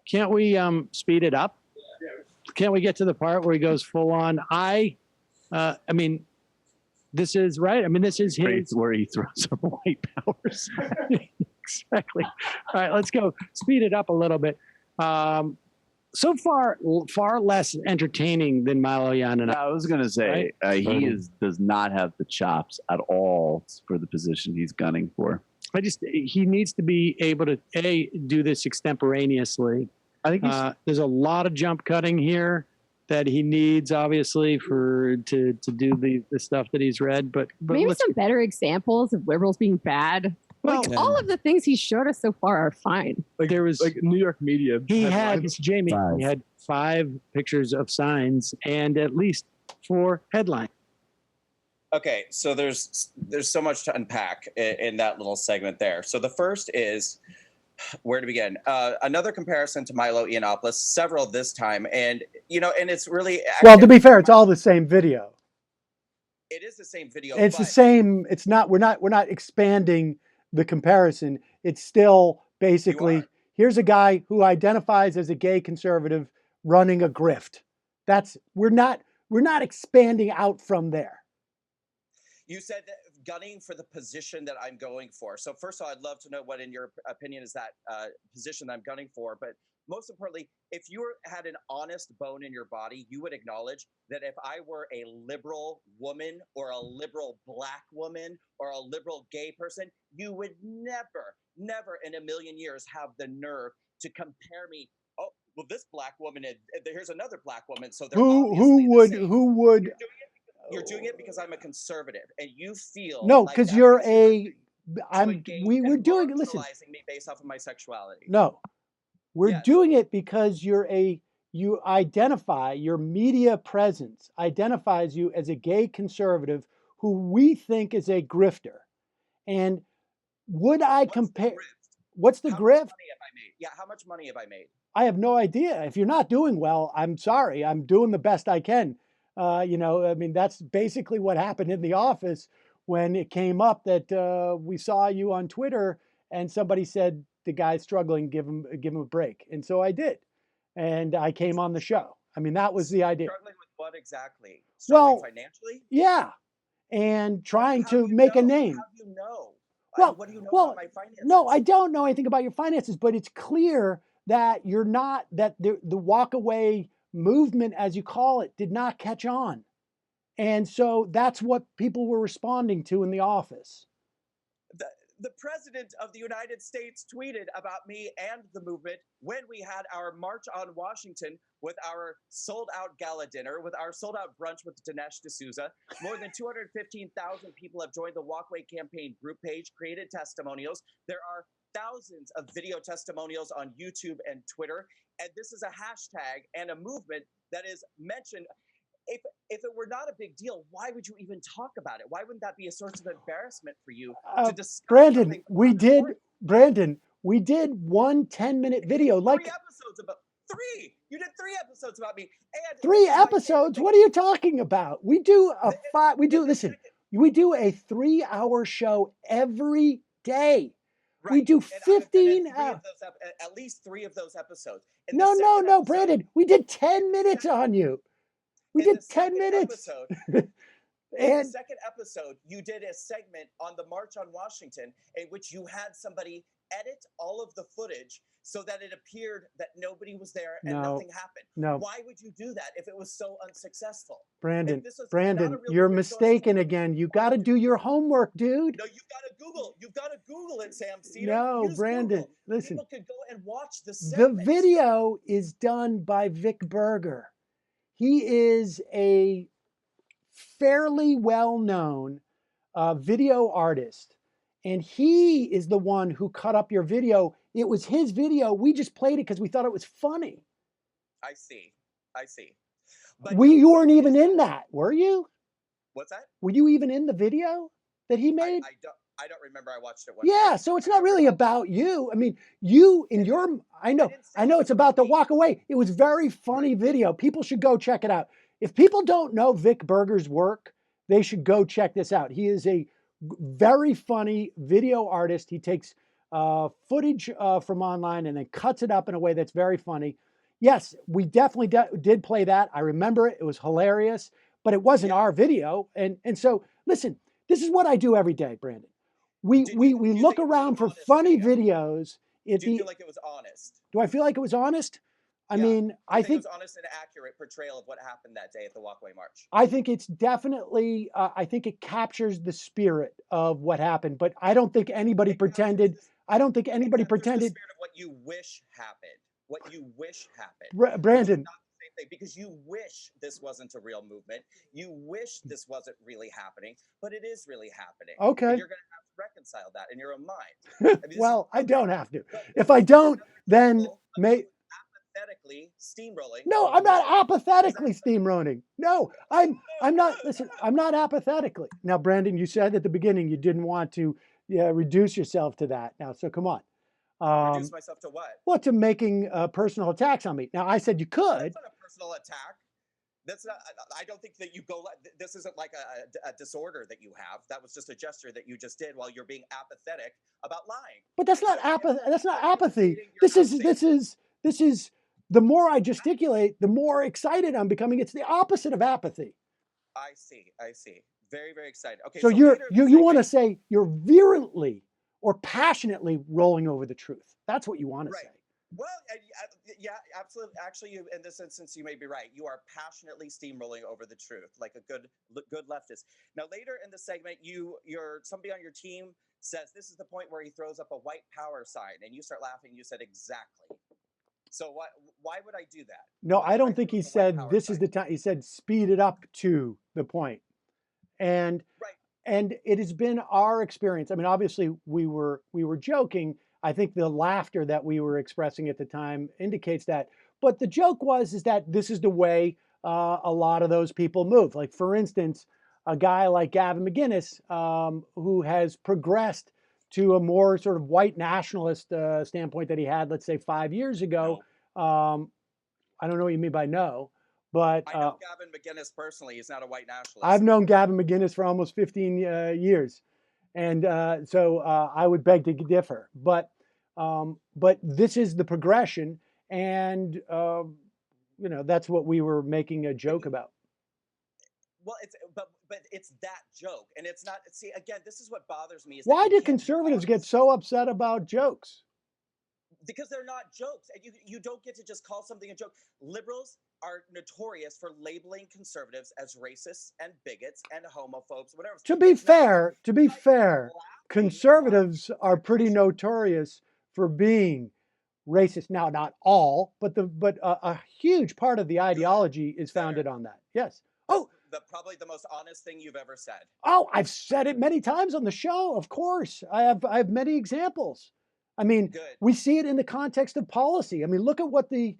Can't we speed it up? Can't we get to the part where he goes full on? I mean, this is right. I mean, this is his where he throws up white powers. Exactly. All right, let's go. Speed it up a little bit. So far less entertaining than Milo Yiannopoulos. I was gonna say he does not have the chops at all for the position he's gunning for. He needs to be able to do this extemporaneously. I think there's a lot of jump cutting here that he needs, obviously, to do the stuff that he's read. But maybe some better examples of liberals being bad. Well, all of the things he showed us so far are fine. Like there was like New York media. He headlines. had Jamie. He had 5 pictures of signs and at least 4 headlines. Okay, so there's so much to unpack in that little segment there. So the first is, where to begin? Another comparison to Milo Yiannopoulos, several this time, and it's really well. To be fair, it's all the same video. It is the same video. It's the same. It's not. We're not expanding the comparison. It's still basically here's a guy who identifies as a gay conservative running a grift. We're not expanding out from there. You said that gunning for the position that I'm going for. So first of all, I'd love to know what, in your opinion, is that position that I'm gunning for. But most importantly, if you had an honest bone in your body, you would acknowledge that if I were a liberal woman or a liberal black woman or a liberal gay person, you would never, never in a million years have the nerve to compare me. Oh, well, this black woman, here's another black woman, so they're obviously the same. Who would? You're doing it because I'm a conservative, and you feel No, like because that you're because we were doing it. Listen, marginalizing me based off of my sexuality. no, we're Yes. doing it because you identify, your media presence identifies you as a gay conservative who we think is a grifter. And would I compare? What's the How much grift? money have I made? Yeah, how much money have I made? I have no idea. If you're not doing well, I'm sorry. I'm doing the best I can. I mean, that's basically what happened in the office when it came up that we saw you on Twitter and somebody said the guy's struggling, give him a break. And so I did. And I came on the show. I mean, that was the idea. Struggling with what exactly? Struggling Well, financially? Yeah. And trying How to do you make a know? name. How do you know? Well, what do you know well, about my finances? no, I don't know anything about your finances, but it's clear that you're not, that the walk away movement, as you call it, did not catch on. And so that's what people were responding to in the office. The president of the United States tweeted about me and the movement when we had our March on Washington with our sold out gala dinner, with our sold out brunch with Dinesh D'Souza. More than 215,000 people have joined the Walkway campaign group page, created testimonials. There are thousands of video testimonials on YouTube and Twitter. And this is a hashtag and a movement that is mentioned. If it were not a big deal, why would you even talk about it? Why wouldn't that be a source of embarrassment for you to discuss? Brandon, we did one 10-minute video. Three episodes about three. You did 3 episodes about me. And 3 episodes? What are you talking about? We do a we do a 3-hour show every day. Right. We do 15 at least 3 of those episodes. No, Brandon. We did 10 minutes on you. We did 10 minutes. In the second episode, you did a segment on the March on Washington in which you had somebody edit all of the footage so that it appeared that nobody was there and nothing happened. No. Why would you do that if it was so unsuccessful? Brandon, you're mistaken again. You got to do your homework, dude. No, you've got to Google. You've got to Google it, Sam Seder. No, Use Brandon, Google. listen. People could go and watch the segments. The video is done by Vic Berger. He is a fairly well-known video artist, and he is the one who cut up your video. It was his video. We just played it because we thought it was funny. I see. But you weren't even in that, were you? What's that? Were you even in the video that he made? I don't remember. I watched it once. Yeah, so it's not really about you. I mean, you in your, I know it's about the walk away. It was very funny video. People should go check it out. If people don't know Vic Berger's work, they should go check this out. He is a very funny video artist. He takes footage from online and then cuts it up in a way that's very funny. Yes, we definitely did play that. I remember it. It was hilarious, but it wasn't our video. And so, listen, this is what I do every day, Brandon. We look around for funny videos. Do you feel like it was honest? Do I feel like it was honest? I mean, I think it was honest and accurate portrayal of what happened that day at the Walkway March. I think it's definitely, I think it captures the spirit of what happened, but I don't think anybody pretended. I don't think anybody pretended. The spirit of what you wish happened. What you wish happened. Brandon. Not the same thing, because you wish this wasn't a real movement. You wish this wasn't really happening, but it is really happening. Okay. And you're going to have to reconcile that in your own mind. I mean, well, I don't have to. If I don't, then apathetically steamrolling. No, I'm not apathetically steamrolling. No, I'm not. Listen, I'm not apathetically. Now, Brandon, you said at the beginning you didn't want to reduce yourself to that. Now, so come on. Reduce myself to what? Well, to making personal attacks on me. Now, I said you could. That's not a personal attack. That's not. I don't think that you go. This isn't like a disorder that you have. That was just a gesture that you just did while you're being apathetic about lying. But that's not apathy. That's not apathy. This is. The more I gesticulate, the more excited I'm becoming. It's the opposite of apathy. I see. Very, very excited. Okay. So you want to say you're virulently or passionately rolling over the truth. That's what you want to say. Well, yeah, absolutely. Actually, you, in this instance, you may be right. You are passionately steamrolling over the truth, like a good leftist. Now, later in the segment, somebody on your team says this is the point where he throws up a white power sign, and you start laughing. You said exactly. So why would I do that? No, Why I would don't I think throw he up a white said power this is sign? the time. He said speed it up to the point. And Right. and it has been our experience. I mean, obviously we were joking. I think the laughter that we were expressing at the time indicates that. But the joke is that this is the way a lot of those people move. Like for instance, a guy like Gavin McInnes, who has progressed to a more sort of white nationalist standpoint that he had, let's say, 5 years ago. I don't know what you mean by no, but I know Gavin McInnes personally. He's not a white nationalist. I've known Gavin McInnes for almost 15 years. And so I would beg to differ. But this is the progression. And, that's what we were making a joke about. Well, but it's that joke, and it's not. See, again, this is what bothers me. Is Why that do conservatives get so upset about jokes? because they're not jokes, and you don't get to just call something a joke. Liberals are notorious for labeling conservatives as racists and bigots and homophobes, whatever. To be fair, conservatives are pretty notorious for being racist. Now, not all, but a huge part of the ideology is founded on that. Yes. Oh, probably the most honest thing you've ever said. Oh, I've said it many times on the show. Of course, I have many examples. I mean, we see it in the context of policy. I mean, look at what the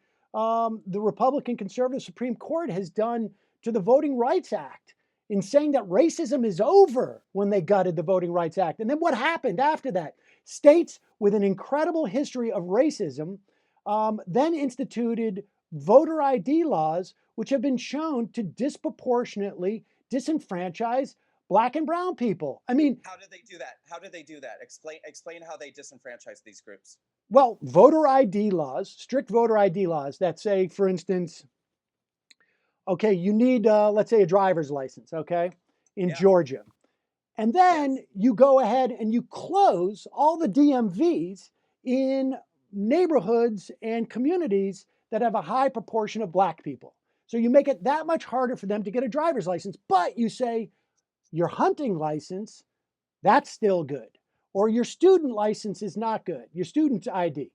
Republican conservative Supreme Court has done to the Voting Rights Act in saying that racism is over when they gutted the Voting Rights Act. And then what happened after that? States with an incredible history of racism then instituted voter ID laws, which have been shown to disproportionately disenfranchise Black and brown people. I mean, how did they do that? How did they do that? Explain how they disenfranchise these groups. Well, voter ID laws, strict voter ID laws that say, for instance, okay, you need, let's say, a driver's license, okay, in Georgia. And then you go ahead and you close all the DMVs in neighborhoods and communities that have a high proportion of Black people. So you make it that much harder for them to get a driver's license, but you say your hunting license, that's still good. Or your student license is not good, your student ID.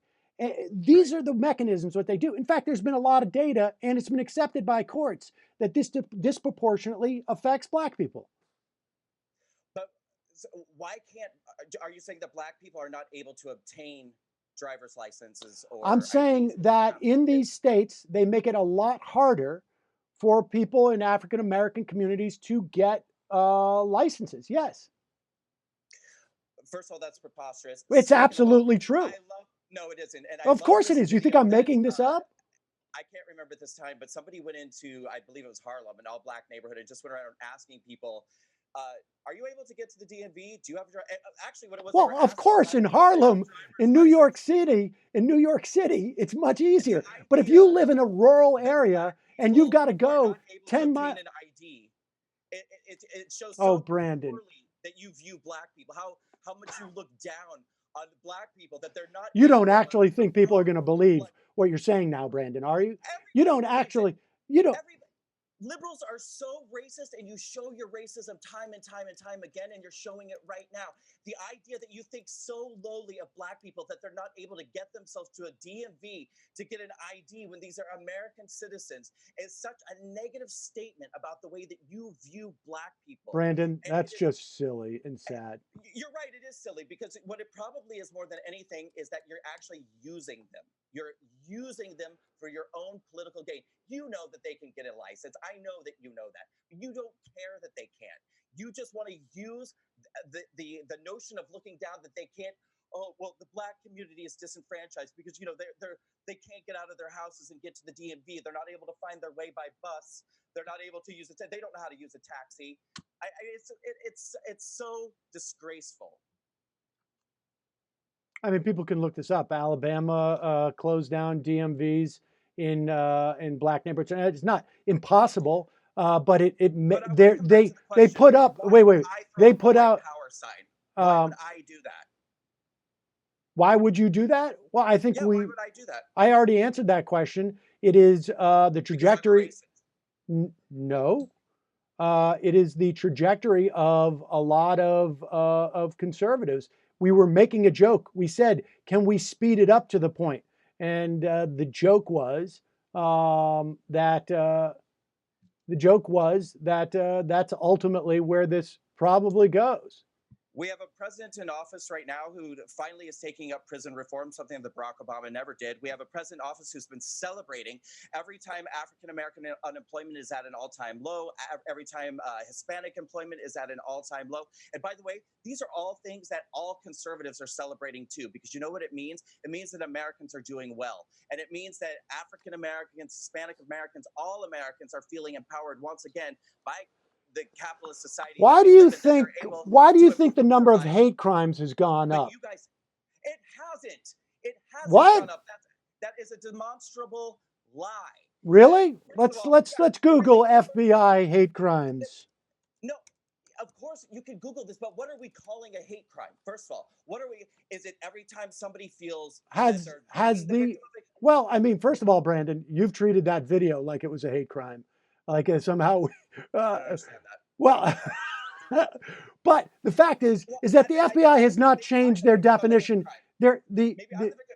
These are the mechanisms, what they do. In fact, there's been a lot of data, and it's been accepted by courts, that this disproportionately affects Black people. But why can't, are you saying that Black people are not able to obtain driver's licenses? Or I'm saying that in these states, they make it a lot harder for people in African American communities to get licenses. Yes. First of all, that's preposterous. It's absolutely true. No, it isn't. And of course it is. You think I'm making this up? I can't remember this time, but somebody went into, I believe it was Harlem, an all-Black neighborhood, and just went around asking people, are you able to get to the DMV? Do you have actually what it was? Well, of course, in Harlem, in New York City, it's much easier. But if you live in a rural area and you've got to go 10 miles, it shows Brandon, that you view Black people, how much you look down on Black people, that they're not. You don't actually think people are going to believe what you're saying now, Brandon, are you? You don't actually. You don't. Liberals are so racist, and you show your racism time and time and time again, and you're showing it right now. The idea that you think so lowly of Black people that they're not able to get themselves to a DMV to get an ID when these are American citizens is such a negative statement about the way that you view Black people. Brandon, that's just silly and sad. You're right, it is silly, because what it probably is more than anything is that you're actually using them. You're using them for your own political gain. You know that they can get a license. I know that you know that. You don't care that they can't. You just want to use the notion of looking down that they can't. Oh, well, the Black community is disenfranchised because they can't get out of their houses and get to the DMV. They're not able to find their way by bus. They're not able to use it. They don't know how to use a taxi. It's so disgraceful. I mean, people can look this up. Alabama closed down DMVs in Black neighborhoods. It's not impossible, but they put up. Wait. They put out. Power sign. Why would I do that? Why would you do that? Well, I think Yeah, why would I do that? I already answered that question. It is the trajectory. Because I'm a racist. No, it is the trajectory of a lot of conservatives. We were making a joke. We said, "Can we speed it up to the point?" And the joke was that that's ultimately where this probably goes. We have a president in office right now who finally is taking up prison reform, something that Barack Obama never did. We have a president in office who's been celebrating every time African American unemployment is at an all-time low, every time Hispanic employment is at an all-time low. And by the way, these are all things that all conservatives are celebrating too, because you know what it means? It means that Americans are doing well. And it means that African Americans, Hispanic Americans, all Americans are feeling empowered once again by the capitalist society. Why do you think? Why do you think the number of hate crimes has gone up? You guys, it hasn't. It hasn't gone up. That is a demonstrable lie. Really? Let's Google FBI hate crimes. No, of course you can Google this, but what are we calling a hate crime? First of all, what are we? Is it every time somebody feels Well, I mean, first of all, Brandon, you've treated that video like it was a hate crime, like somehow. I don't understand that. Well, but the fact is that the FBI has not changed their definition.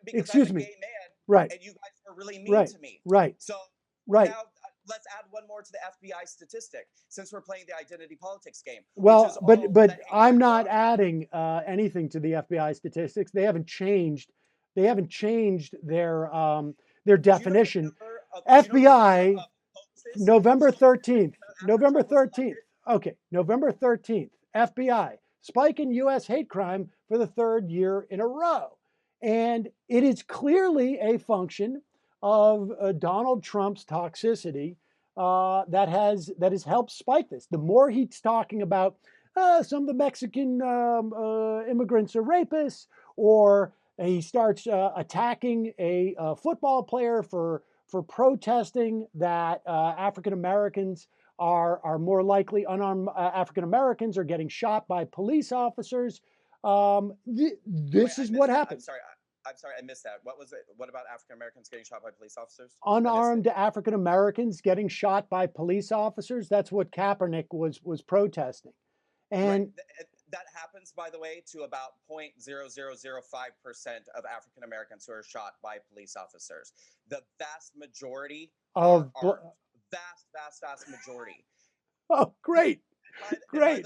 Excuse me. Right. And you guys are really mean to me. Right. So right. Now let's add one more to the FBI statistic, since we're playing the identity politics game. Well, but I'm not adding anything to the FBI statistics. They haven't changed. They haven't changed their definition. FBI, November 13th. November 13th. Okay, November 13th. FBI, spike in U.S. hate crime for the third year in a row. And it is clearly a function of Donald Trump's toxicity that has helped spike this. The more he's talking about some of the Mexican immigrants are rapists, or he starts attacking a football player for protesting that African Americans are more likely, unarmed African Americans are getting shot by police officers. This is what happens. I'm sorry, I missed that. What was it? What about African Americans getting shot by police officers? Unarmed African Americans getting shot by police officers. That's what Kaepernick was protesting. And that happens, by the way, to about 0.0005% of African Americans who are shot by police officers. The vast majority are vast majority. Oh, great. Great.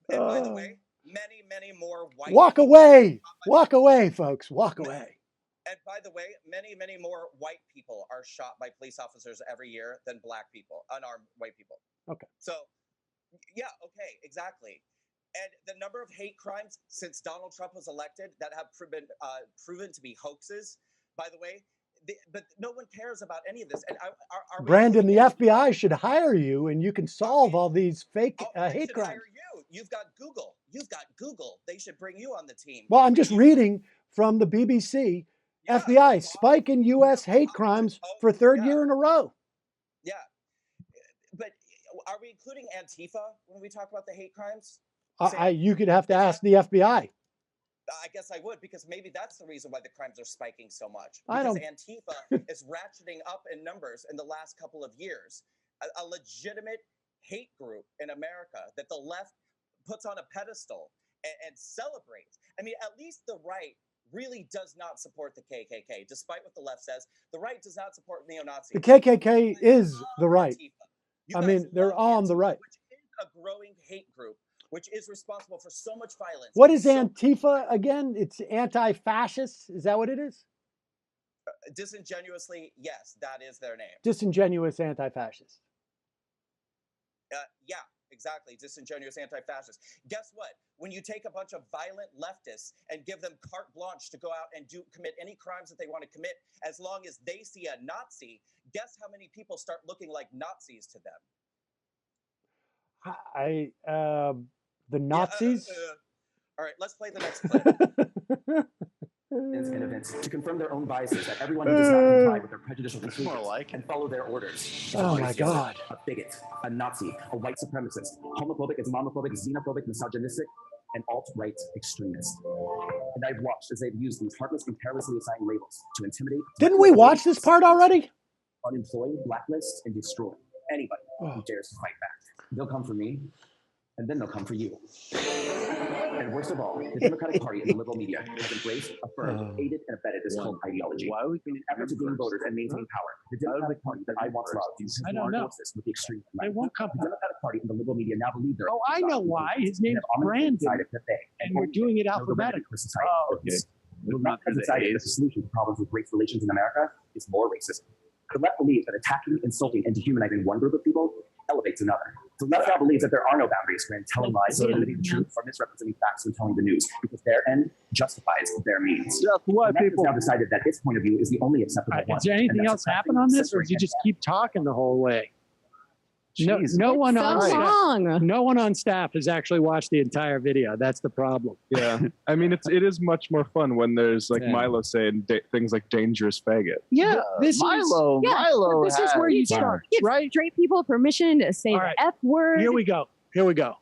And by the way, many more white Walk away, folks, walk away. And by the way, many more white people are shot by police officers every year than black people, unarmed white people. Okay. So, yeah, okay, exactly. And the number of hate crimes since Donald Trump was elected that have been proven to be hoaxes, by the way, but no one cares about any of this. And Brandon, the FBI should hire you, and you can solve all these fake hate crimes. Hire you. You've got Google. They should bring you on the team. Well, I'm just reading from the BBC. Yeah, FBI spike in U.S. hate crimes for third year in a row. Yeah, but are we including Antifa when we talk about the hate crimes? You could have to ask the FBI. I guess I would, because maybe that's the reason why the crimes are spiking so much. Because Antifa is ratcheting up in numbers in the last couple of years. A legitimate hate group in America that the left puts on a pedestal and celebrates. I mean, at least the right really does not support the KKK, despite what the left says. The right does not support neo-Nazis. The KKK is the right. I mean, they're on the right. Which is a growing hate group, which is responsible for so much violence. What is Antifa again? It's anti-fascist. Is that what it is? Disingenuously, yes, that is their name. Disingenuous anti-fascist. Yeah, exactly. Disingenuous anti-fascist. Guess what? When you take a bunch of violent leftists and give them carte blanche to go out and commit any crimes that they want to commit, as long as they see a Nazi, guess how many people start looking like Nazis to them? The Nazis? All right, let's play the next clip. And events to confirm their own biases that everyone who does not comply with their prejudicial conclusions and follow their orders. Oh my God. A bigot, a Nazi, a white supremacist, homophobic, Islamophobic, xenophobic, misogynistic, and alt-right extremist. And I've watched as they've used these heartless and carelessly assigned labels to intimidate. Didn't we watch this part already? Unemployed, blacklist, and destroy anybody who dares to fight back. They'll come for me, and then they'll come for you. And worst of all, the Democratic Party and the liberal media have embraced, affirmed, aided, and abetted this cult ideology. Why are we In an effort to gain voters and maintain power, the Democratic Party that I once loved has I don't more know. forces with the extreme They left. won't come. The Democratic Party and the liberal media now believe they're Oh, I know why. His name's Brandon, and we're doing it alphabetically. Oh, okay. The left has decided that the solution to problems with race relations in America is more racism. The left believes that attacking, insulting, and dehumanizing one group of people elevates another. The left now believes that there are no boundaries when telling lies, limiting the truth, or misrepresenting facts when telling the news, because their end justifies their means. That's why The left people. has now decided that its point of view is the only acceptable one. Is there anything and that's else happen on this, or do you just keep talking the whole way? No one on so staff. long. No one on staff has actually watched the entire video. That's the problem. Yeah, I mean it is much more fun when there's like Yeah. Milo saying things like "dangerous faggot." Yeah, this Milo. Yeah, Milo. This is where you start, Give right? straight people permission to say All right. the F word. Here we go. Here we go.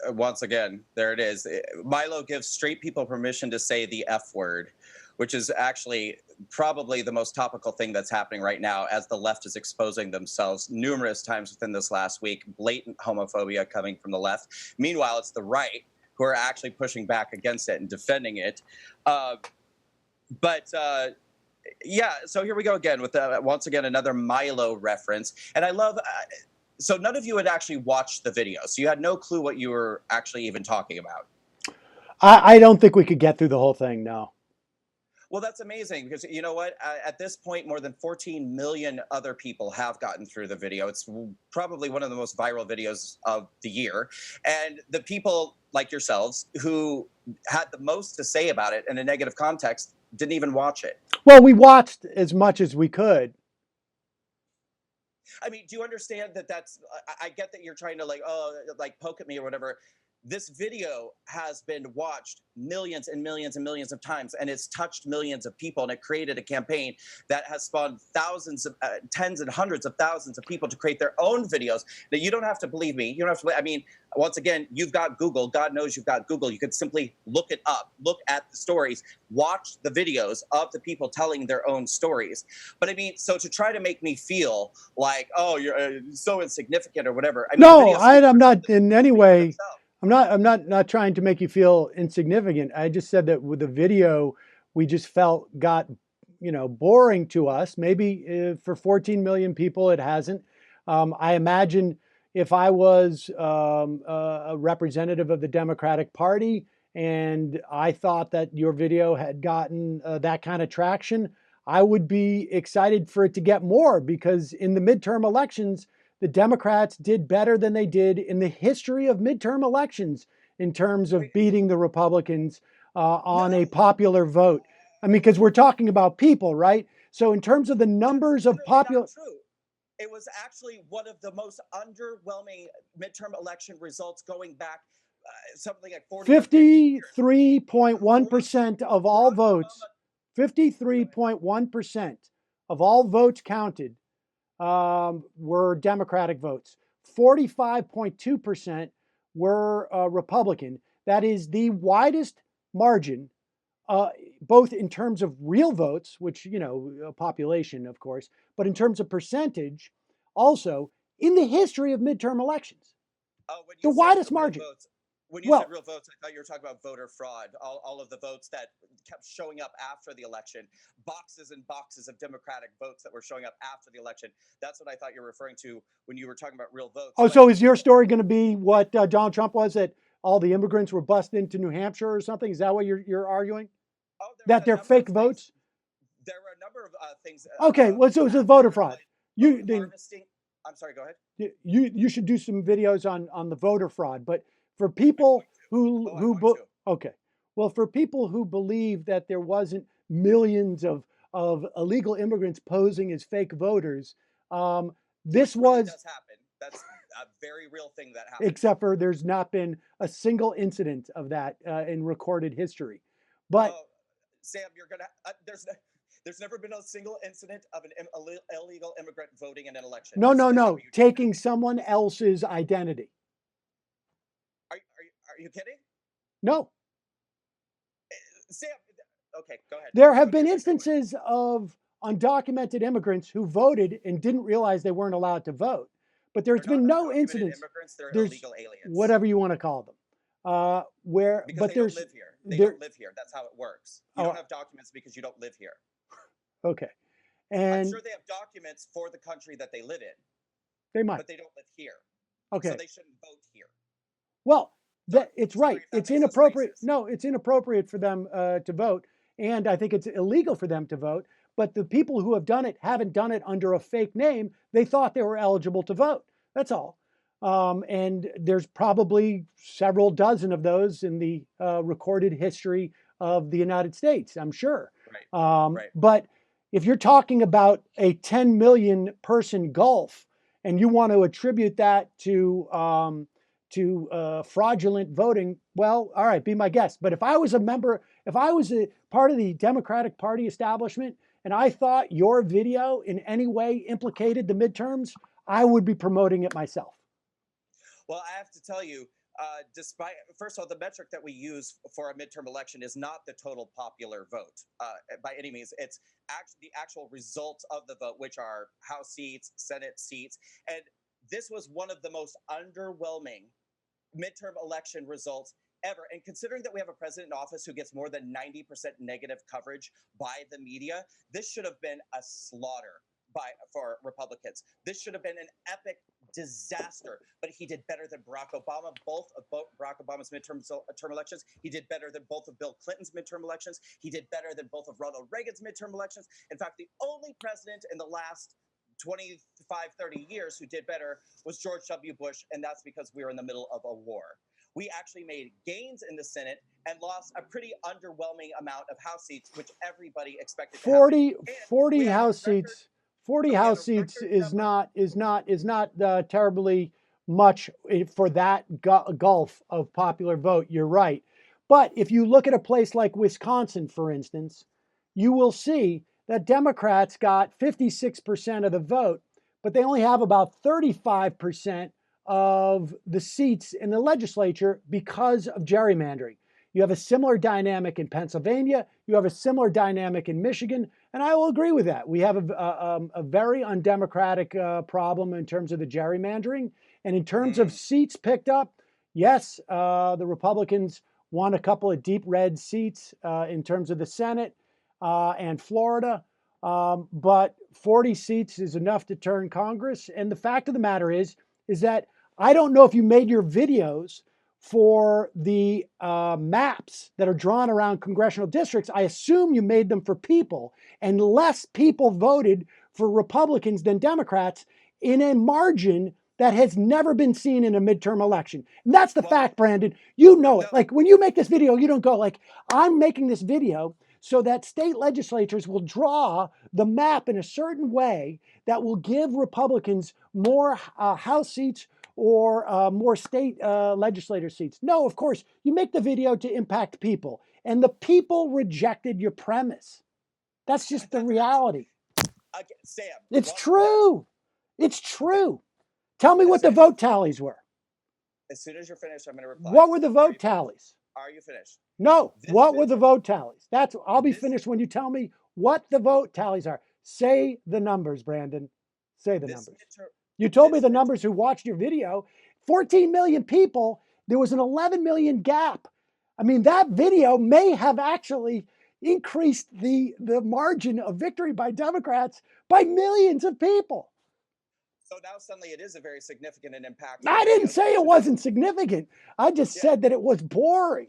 Once again, there it is. Milo gives straight people permission to say the F word, which is actually probably the most topical thing that's happening right now as the left is exposing themselves numerous times within this last week. Blatant homophobia coming from the left. Meanwhile, it's the right who are actually pushing back against it and defending it. Yeah, so here we go again with once again another Milo reference. And I love... so none of you had actually watched the video, so you had no clue what you were actually even talking about. I don't think we could get through the whole thing, no. Well, that's amazing because you know what? At this point, more than 14 million other people have gotten through the video. It's probably one of the most viral videos of the year. And the people like yourselves who had the most to say about it in a negative context didn't even watch it. Well, we watched as much as we could. I mean, do you understand that I get that you're trying to like poke at me or whatever. This video has been watched millions and millions and millions of times, and it's touched millions of people, and it created a campaign that has spawned thousands of, tens and hundreds of thousands of people to create their own videos. Now, you don't have to believe me. You don't have to. I mean, once again, you've got Google. God knows you've got Google. You could simply look it up, look at the stories, watch the videos of the people telling their own stories. But I mean, so to try to make me feel like, oh, you're so insignificant or whatever. I mean, No, I'm not in any way. I'm not trying to make you feel insignificant. I just said that with the video, we just felt got, boring to us. Maybe for 14 million people, it hasn't. I imagine if I was a representative of the Democratic Party and I thought that your video had gotten that kind of traction, I would be excited for it to get more, because in the midterm elections, the Democrats did better than they did in the history of midterm elections in terms of beating the Republicans on a popular vote. I mean, because we're talking about people, right? So in terms of the numbers of popular... True. It was actually one of the most underwhelming midterm election results going back something like 53.1% of all votes, 53.1% of all votes counted were Democratic votes. 45.2% were Republican. That is the widest margin, both in terms of real votes, which, population, of course, but in terms of percentage, also in the history of midterm elections. The widest margin. When you said real votes, I thought you were talking about voter fraud. All of the votes that kept showing up after the election, boxes and boxes of Democratic votes that were showing up after the election. That's what I thought you were referring to when you were talking about real votes. Oh, so is your story going to be what Donald Trump was, that all the immigrants were bused into New Hampshire or something? Is that what you're arguing? Oh, that they're fake votes? There were a number of things. Okay, well, so it was a voter fraud. I'm sorry, go ahead. You should do some videos on the voter fraud, but for people for people who believe that there wasn't millions of illegal immigrants posing as fake voters, this really was does happen. That's a very real thing that happened. Except for there's not been a single incident of that in recorded history. But Sam, you're gonna there's never been a single incident of an illegal immigrant voting in an election. No, taking someone else's identity. Are you kidding? No. Sam, okay, go ahead. There have Go to been your next one. instances of undocumented immigrants who voted and didn't realize they weren't allowed to vote. But there's They're not been no undocumented incidents. immigrants, they're There's illegal aliens. whatever you want to call them. Because they don't live here. They don't live here. That's how it works. You don't have documents because you don't live here. Okay. I'm And sure they have documents for the country that they live in, they might. but they don't live here. Okay. So they shouldn't vote here. Well, Sorry, it's sorry right. if that It's makes us inappropriate. racist. No, it's inappropriate for them to vote. And I think it's illegal for them to vote. But the people who have done it haven't done it under a fake name. They thought they were eligible to vote. That's all. And there's probably several dozen of those in the recorded history of the United States, I'm sure. Right. Right. But if you're talking about a 10 million person Gulf and you want to attribute that to fraudulent voting, well, all right, be my guest. But if I was a part of the Democratic Party establishment and I thought your video in any way implicated the midterms, I would be promoting it myself. Well, I have to tell you, despite, first of all, the metric that we use for a midterm election is not the total popular vote by any means. It's actually the actual results of the vote, which are House seats, Senate seats. And this was one of the most underwhelming midterm election results ever. And considering that we have a president in office who gets more than 90% negative coverage by the media, this should have been a slaughter for Republicans. This should have been an epic disaster, but he did better than Barack Obama. Both of Barack Obama's midterm elections. He did better than both of Bill Clinton's midterm elections. He did better than both of Ronald Reagan's midterm elections. In fact, the only president in the last 25, 30 years who did better was George W. Bush, and that's because we were in the middle of a war. We actually made gains in the Senate and lost a pretty underwhelming amount of House seats, which everybody expected. 40 House seats. 40 House seats is not terribly much for that gulf of popular vote. You're right. But if you look at a place like Wisconsin, for instance, you will see that Democrats got 56% of the vote, but they only have about 35% of the seats in the legislature because of gerrymandering. You have a similar dynamic in Pennsylvania. You have a similar dynamic in Michigan. And I will agree with that. We have a very undemocratic problem in terms of the gerrymandering. And in terms of seats picked up, yes, the Republicans won a couple of deep red seats in terms of the Senate and Florida. But 40 seats is enough to turn Congress. And the fact of the matter is that I don't know if you made your videos for the maps that are drawn around congressional districts. I assume you made them for people, and less people voted for Republicans than Democrats in a margin that has never been seen in a midterm election. And that's the fact, Brandon. You know it. Like when you make this video, you don't go like, I'm making this video so that state legislatures will draw the map in a certain way that will give Republicans more House seats or more state legislator seats. No, of course, you make the video to impact people. And the people rejected your premise. That's just the reality. Sam, it's true. It's true. Tell me what the vote tallies were. As soon as you're finished, I'm going to reply. What were the vote tallies? Are you finished? No. What were the vote tallies? I'll be finished when you tell me what the vote tallies are. Say the numbers, Brandon. Say the numbers. You told me the numbers who watched your video. 14 million people. There was an 11 million gap. I mean, that video may have actually increased the margin of victory by Democrats by millions of people. So now suddenly it is a very significant and impactful. I didn't say it wasn't significant. I just said that it was boring.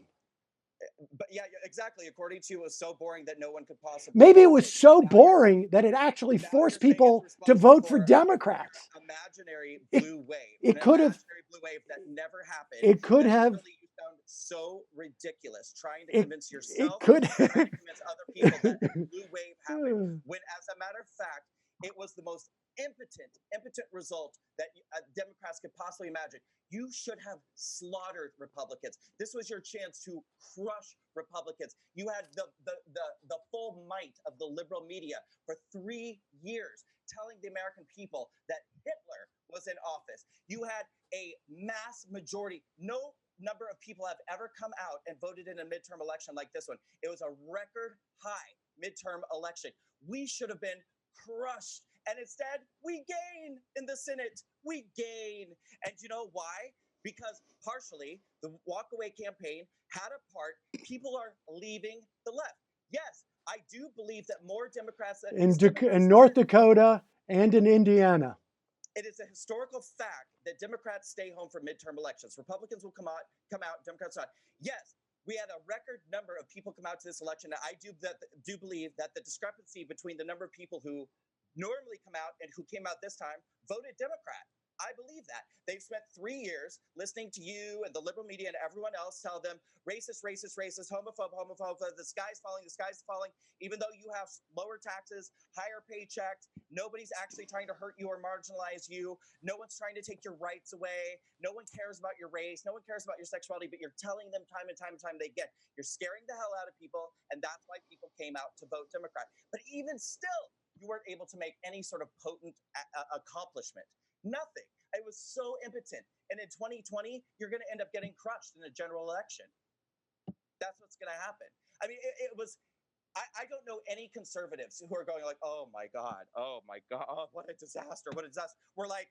But yeah, exactly. According to you, it was so boring that no one could possibly. Maybe it was so boring that it actually forced people to vote for Democrats. Imaginary blue wave. It could have. Imaginary blue wave that never happened. It could have. Really, you sound so ridiculous trying to convince yourself. It could. Trying to convince other people that blue wave happened. When, as a matter of fact, it was the most impotent result that Democrats could possibly imagine. You should have slaughtered Republicans. This was your chance to crush Republicans. You had the full might of the liberal media for 3 years telling the American people that Hitler was in office. You had a mass majority. No number of people have ever come out and voted in a midterm election like this one. It was a record high midterm election. We should have been crushed. And instead, we gain in the Senate. We gain. And you know why? Because partially the walkaway campaign had a part. People are leaving the left. Yes, I do believe that more Democrats in North Dakota and in Indiana. It is a historical fact that Democrats stay home for midterm elections. Republicans will come out, Democrats not. Yes, we had a record number of people come out to this election. And I do believe that the discrepancy between the number of people who normally come out and who came out this time voted Democrat. I believe that. They've spent 3 years listening to you and the liberal media and everyone else tell them racist, racist, racist, homophobe, homophobe, the sky's falling, even though you have lower taxes, higher paychecks, nobody's actually trying to hurt you or marginalize you. No one's trying to take your rights away. No one cares about your race. No one cares about your sexuality, but you're telling them time and time and time they get. You're scaring the hell out of people, and that's why people came out to vote Democrat. But even still, you weren't able to make any sort of potent accomplishment. Nothing. It was so impotent. And in 2020, you're going to end up getting crushed in a general election. That's what's going to happen. I mean, it was, I don't know any conservatives who are going like, oh my God, what a disaster, what a disaster. We're like,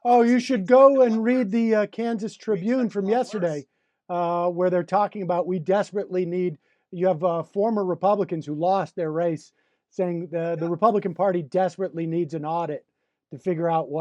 oh, you should go and read the Kansas Tribune from yesterday, where they're talking about we desperately need, you have former Republicans who lost their race saying the Republican Party desperately needs an audit to figure out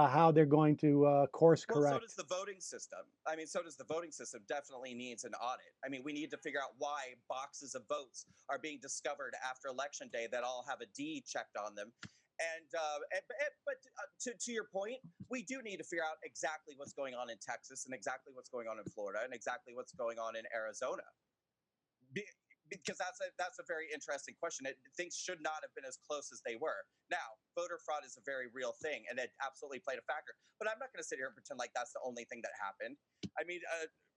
how they're going to course correct. Well, so does the voting system. I mean, so does the voting system. Definitely needs an audit. I mean, we need to figure out why boxes of votes are being discovered after Election Day that all have a D checked on them. But to your point, we do need to figure out exactly what's going on in Texas and exactly what's going on in Florida and exactly what's going on in Arizona. Because that's a very interesting question. Things should not have been as close as they were. Now, voter fraud is a very real thing, and it absolutely played a factor. But I'm not going to sit here and pretend like that's the only thing that happened. I mean,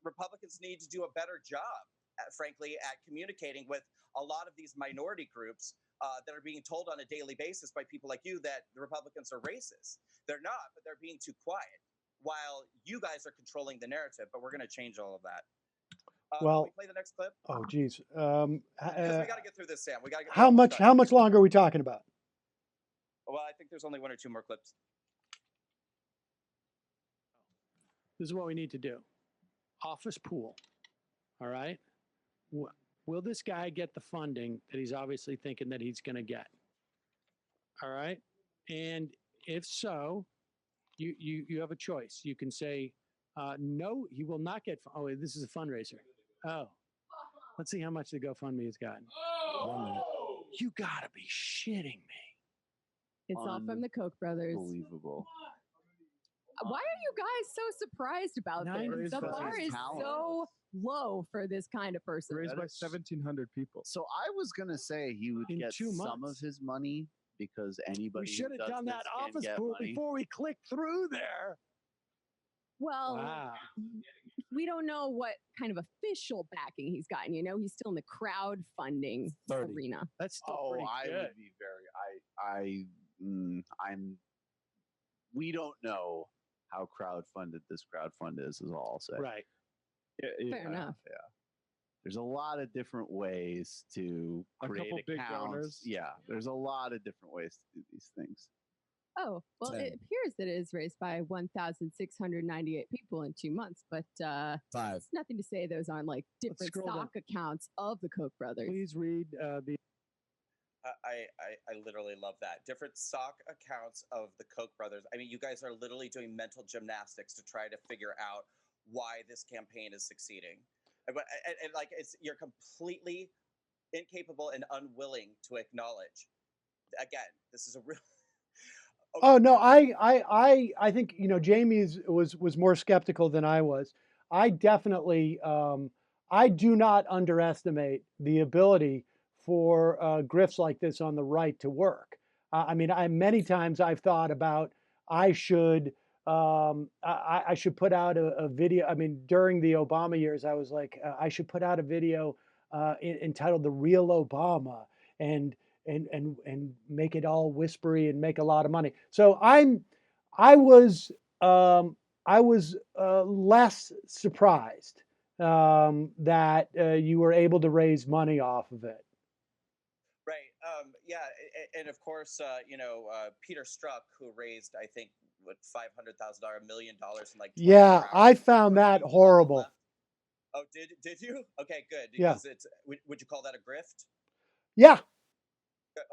Republicans need to do a better job, frankly, at communicating with a lot of these minority groups that are being told on a daily basis by people like you that the Republicans are racist. They're not, but they're being too quiet while you guys are controlling the narrative. But we're going to change all of that. Well, can we play the next clip? Oh, geez. Because we got to get through this, Sam. We got to get. How much longer are we talking about? Well, I think there's only 1 or 2 more clips. This is what we need to do. Office pool. All right. Will this guy get the funding that he's obviously thinking that he's going to get? All right. And if so, you have a choice. You can say, no, he will not get. Oh, this is a fundraiser. Oh, let's see how much the GoFundMe has gotten. 1 minute. You gotta be shitting me. It's all from the Koch brothers. Unbelievable. Why are you guys so surprised about this? The bar is so low for this kind of person. Raised by 1,700 people. So I was gonna say he would get some of his money because anybody. We should have done that office pool before we clicked through there. Well, wow. We don't know what kind of official backing he's gotten. You know, he's still in the crowdfunding arena. That's still pretty good. I would be very. We don't know how crowdfunded this crowdfund is all I'll say. Right. Fair enough. Yeah. There's a lot of different ways to create accounts. Big donors. Yeah. There's a lot of different ways to do these things. Oh, well, it appears that it is raised by 1,698 people in 2 months, but 5. Nothing to say those aren't like different stock accounts of the Koch brothers. Please read the. I literally love that. Different stock accounts of the Koch brothers. I mean, you guys are literally doing mental gymnastics to try to figure out why this campaign is succeeding. And like you're completely incapable and unwilling to acknowledge. Again, this is a real. Okay. Oh no, I think Jamie was more skeptical than I was. I definitely I do not underestimate the ability for grifts like this on the right to work. I mean, many times I've thought about I should put out a video. I mean, during the Obama years, I was like, I should put out a video entitled "The Real Obama" and make it all whispery and make a lot of money. So I was less surprised that you were able to raise money off of it. Right. Yeah. And of course, Peter Strzok, who raised, I think, what, $500,000, $1 million in like 24 Yeah, hours. I found that horrible. Oh, did you? Okay, good. Yeah. Because it's would you call that a grift? Yeah.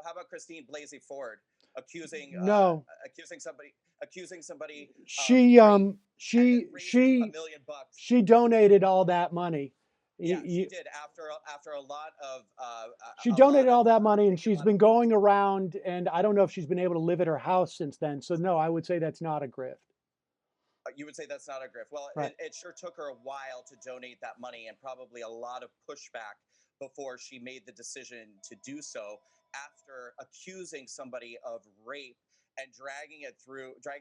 How about Christine Blasey Ford accusing No. accusing somebody She rape, she $1 million. she donated all that money. Yeah, she did after a lot of she donated all that money, and she's been going around, and I don't know if she's been able to live at her house since then. So no, I would say that's not a grift. You would say that's not a grift. Well, Right. it sure took her a while to donate that money, and probably a lot of pushback before she made the decision to do so, after accusing somebody of rape and dragging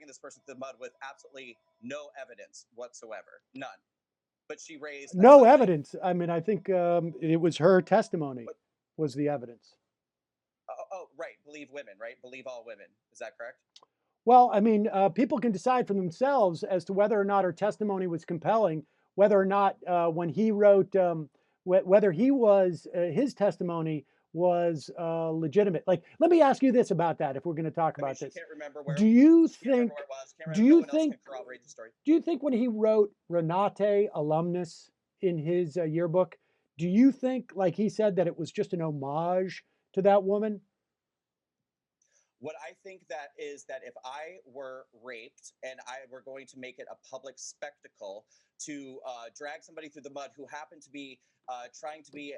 this person through the mud with absolutely no evidence whatsoever. None. But she raised No evidence. I mean, I think it was her testimony was the evidence. Oh, right. Believe women, right? Believe all women. Is that correct? Well, I mean, people can decide for themselves as to whether or not her testimony was compelling, whether or not when he wrote, whether his testimony was legitimate. Like, let me ask you this about that, if we're going to talk about this. Can't remember where. Do you she can't think? remember where it was. Do you no one think? Else can corroborate the story. Do you think when he wrote Renate alumnus in his yearbook, do you think, like he said, that it was just an homage to that woman? What I think that is that if I were raped and I were going to make it a public spectacle to drag somebody through the mud who happened to be trying to be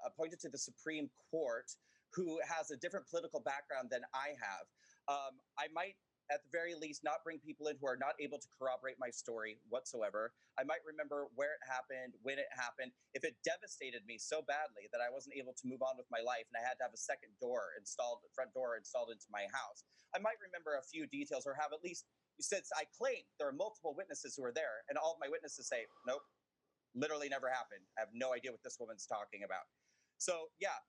appointed to the Supreme Court, who has a different political background than I have, I might, at the very least, not bring people in who are not able to corroborate my story whatsoever. I might remember where it happened, when it happened. If it devastated me so badly that I wasn't able to move on with my life and I had to have a front door installed into my house, I might remember a few details, or have at least, since I claim there are multiple witnesses who are there, and all of my witnesses say, nope, literally never happened. I have no idea what this woman's talking about. So yeah,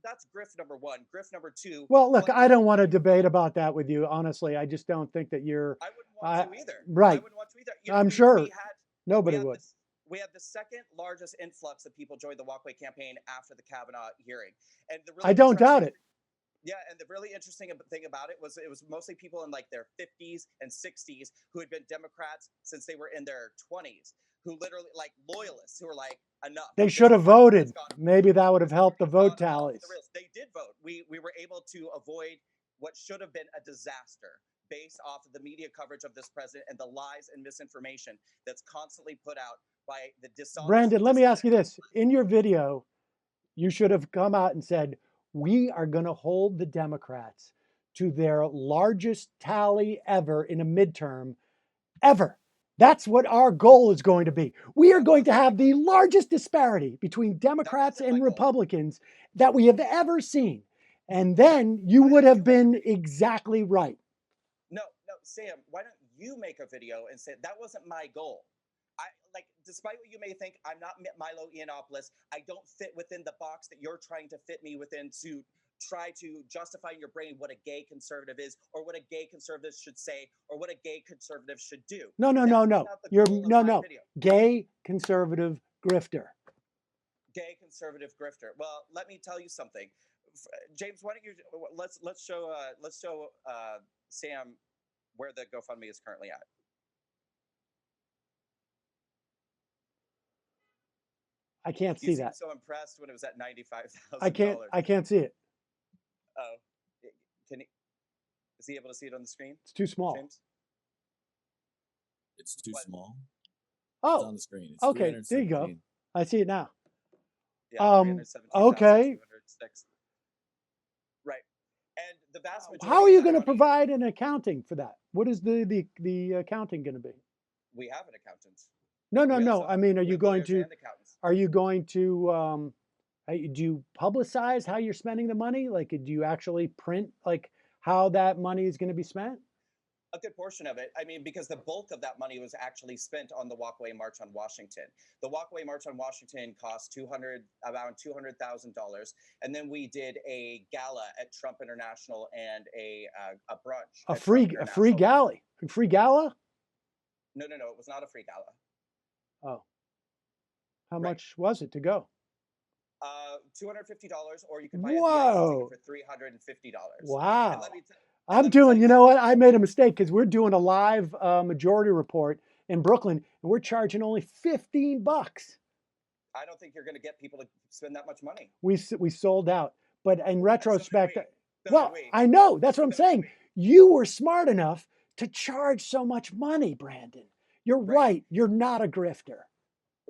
that's grift number one. Grift number two. Well, look, I don't want to debate about that with you. Honestly, I just don't think that you're. I wouldn't want to either. Right. I wouldn't want to either. I'm sure nobody would. We had the second largest influx of people join the Walkway campaign after the Kavanaugh hearing, and I don't doubt it. Yeah, and the really interesting thing about it was mostly people in like their 50s and 60s who had been Democrats since they were in their 20s, who literally, like, loyalists who were like, enough. They should have voted. Maybe that would have helped the vote tallies. They did vote. We were able to avoid what should have been a disaster based off of the media coverage of this president and the lies and misinformation that's constantly put out by the dishonest. Brandon, let me ask you this. In your video, you should have come out and said, we are going to hold the Democrats to their largest tally ever in a midterm, ever. That's what our goal is going to be. We are going to have the largest disparity between Democrats and Republicans that we have ever seen. And then you would have been exactly right. No, Sam, why don't you make a video and say that wasn't my goal? Despite what you may think, I'm not Milo Yiannopoulos. I don't fit within the box that you're trying to fit me within to try to justify in your brain what a gay conservative is, or what a gay conservative should say, or what a gay conservative should do. No. You're gay conservative grifter. Gay conservative grifter. Well, let me tell you something, James. Why don't you let's show Sam where the GoFundMe is currently at. I can't see that. So impressed when it was at $95,000. I can't see it. Oh, is he able to see it on the screen? It's too small. James? It's too small. Oh, it's on the screen. It's okay. There you go. I see it now. Yeah, okay. Right. And the vast majority. How are you going to provide an accounting for that? What is the accounting going to be? We have an accountant. No. I mean, are you going to do you publicize how you're spending the money? Like, do you actually print like how that money is going to be spent? A good portion of it. I mean, because the bulk of that money was actually spent on the Walkway March on Washington. The Walkway March on Washington cost around $200,000, and then we did a gala at Trump International and a brunch. A free gala. No, it was not a free gala. Oh. How much was it to go? $250, or you can buy a Whoa. VIP ticket for $350. Wow. And let me I'm doing, you know what? I made a mistake because we're doing a live majority report in Brooklyn, and we're charging only $15. I don't think you're going to get people to spend that much money. We sold out, but in retrospect, So did well, we. I know that's what I'm saying. You were smart enough to charge so much money, Brandon. You're right. You're not a grifter.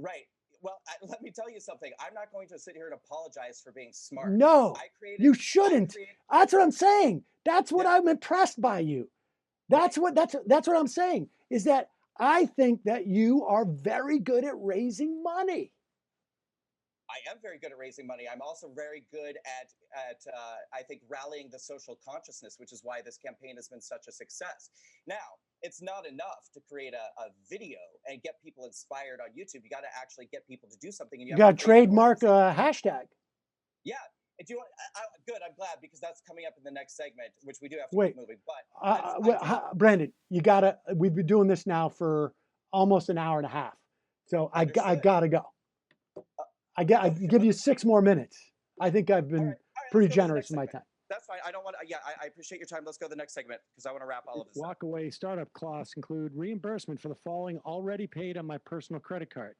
Right. Well, let me tell you something. I'm not going to sit here and apologize for being smart. No, you shouldn't. That's what I'm saying. That's what I'm impressed by you. That's what I'm saying, is that I think that you are very good at raising money. I am very good at raising money. I'm also very good at I think, rallying the social consciousness, which is why this campaign has been such a success. Now, it's not enough to create a video and get people inspired on YouTube. You got to actually get people to do something. And You got to trademark a hashtag. Yeah. Do you want, good. I'm glad, because that's coming up in the next segment, which we do have to keep moving. But Brandon, we've been doing this now for almost an hour and a half. So I got to go. I give you 6 more minutes. I think I've been pretty generous in my time. That's fine. I don't want to. Yeah, I appreciate your time. Let's go to the next segment, because I want to wrap all of this Walk away startup costs include reimbursement for the following already paid on my personal credit card.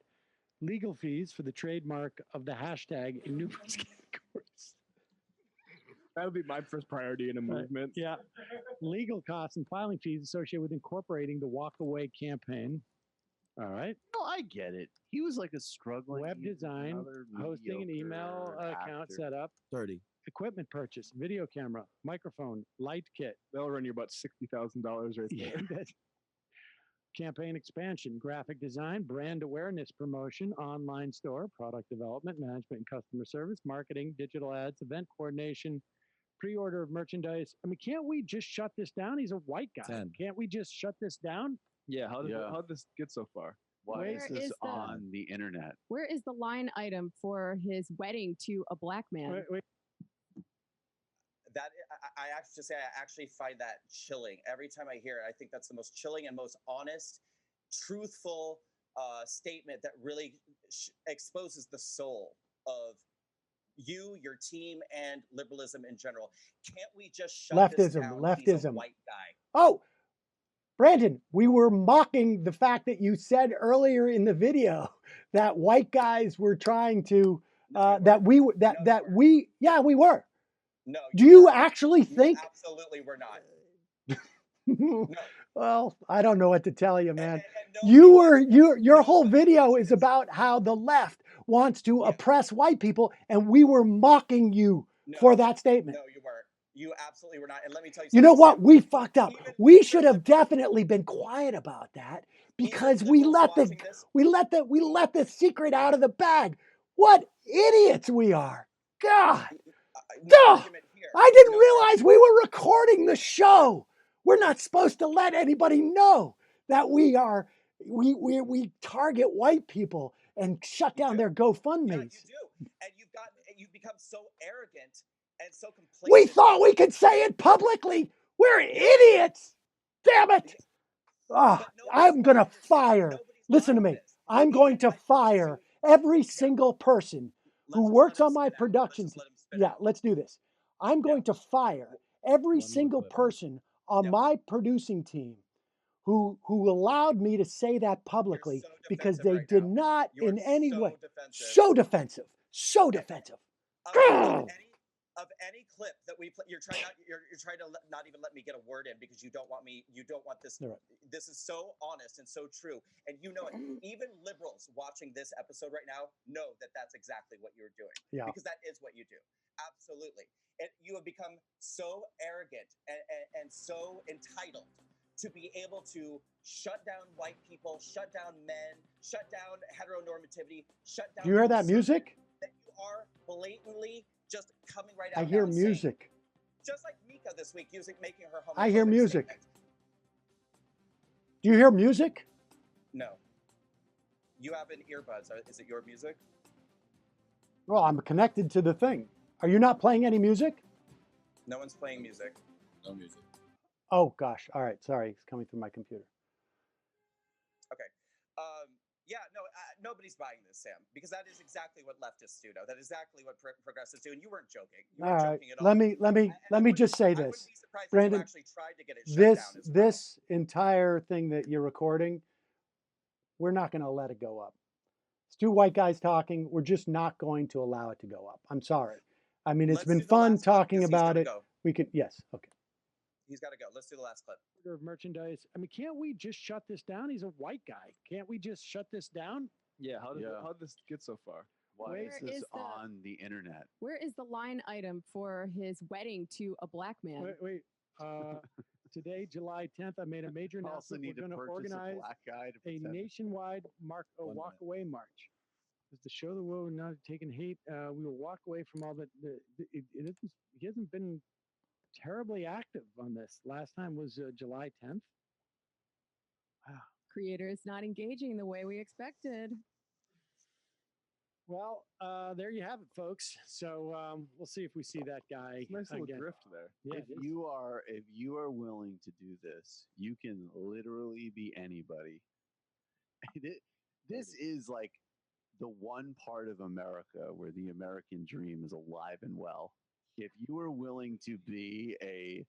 Legal fees for the trademark of the hashtag in numerous categories. That would be my first priority in a movement. Yeah. Legal costs and filing fees associated with incorporating the Walk Away campaign. All right. No, I get it. He was like a struggling web design, hosting an email account setup, 30. equipment purchase, video camera, microphone, light kit. They'll run you about $60,000 right there. Campaign expansion, graphic design, brand awareness promotion, online store, product development, management and customer service, marketing, digital ads, event coordination, pre-order of merchandise. I mean, can't we just shut this down? He's a white guy. 10. Can't we just shut this down? Yeah, how did this get so far? Why is this on the internet? Where is the line item for his wedding to a black man? Wait. That I have to say, I actually find that chilling every time I hear it. I think that's the most chilling and most honest, truthful statement that really exposes the soul of you, your team, and liberalism in general. Can't we just shut this down? He's a white guy. Oh, Brandon, we were mocking the fact that you said earlier in the video that white guys were trying to we were. No. Do you actually think? Absolutely, we're not. No. Well, I don't know what to tell you, man. Your whole video is about how the left wants to oppress white people, and we were mocking you for that statement. No, you weren't. You absolutely were not. And let me tell you something. You know what? We fucked up. We should have definitely been quiet about that, because we let the secret out of the bag. What idiots we are. God. I didn't realize we were recording the show. We're not supposed to let anybody know that we target white people and shut down their GoFundMes. Yeah, you do. And you've become so arrogant and so complacent. We thought we could say it publicly. We're idiots. Damn it. I'm going to fire. Listen to me. I'm going to fire every single person who works on my production. Yeah, let's do this. I'm going to fire every single person on my producing team who allowed me to say that publicly, because they did not in any way. So defensive. Of any clip that we play, you're trying to not even let me get a word in, because you don't want this. Right. This is so honest and so true, and you know it. Even liberals watching this episode right now know that that's exactly what you're doing. Yeah. Because that is what you do. Absolutely. And you have become so arrogant and so entitled to be able to shut down white people, shut down men, shut down heteronormativity, shut down. Do you hear that music? That you are blatantly just coming right out. I hear music. Just like Mika this week, making her homophobic I hear music. statement. Do you hear music? No. You have an earbuds. Is it your music? Well, I'm connected to the thing. Are you not playing any music? No one's playing music. No music. Oh, gosh. All right. Sorry. It's coming through my computer. nobody's buying this, Sam, because that is exactly what leftists do. That is exactly what progressives do, and you weren't joking. You All weren't right. joking at all. Let me just say I wouldn't this, be surprised Brandon. if you actually tried to get it shut down as well. This entire thing that you're recording, we're not going to let it go up. It's two white guys talking. We're just not going to allow it to go up. I'm sorry. I mean, it's been fun talking about it. We could, yes, okay. He's got to go. Let's do the last clip. Of merchandise. I mean, can't we just shut this down? He's a white guy. Can't we just shut this down? Yeah, how did this get so far? Why Where is this is the- on the internet? Where is the line item for his wedding to a black man? Wait. Today, July 10th, I made a major You also announcement. need We're to going to purchase organize a black guy to a pretend. nationwide walk away march. It's to show the world we're not taking hate. We will walk away from all that. He hasn't been terribly active on this. Last time was July 10th. Wow. Creator is not engaging the way we expected. Well, there you have it, folks. So we'll see if we see that guy Nice little again. drift there. Yeah, If you are willing to do this, you can literally be anybody. This is like the one part of America where the American dream is alive and well. If you are willing to be a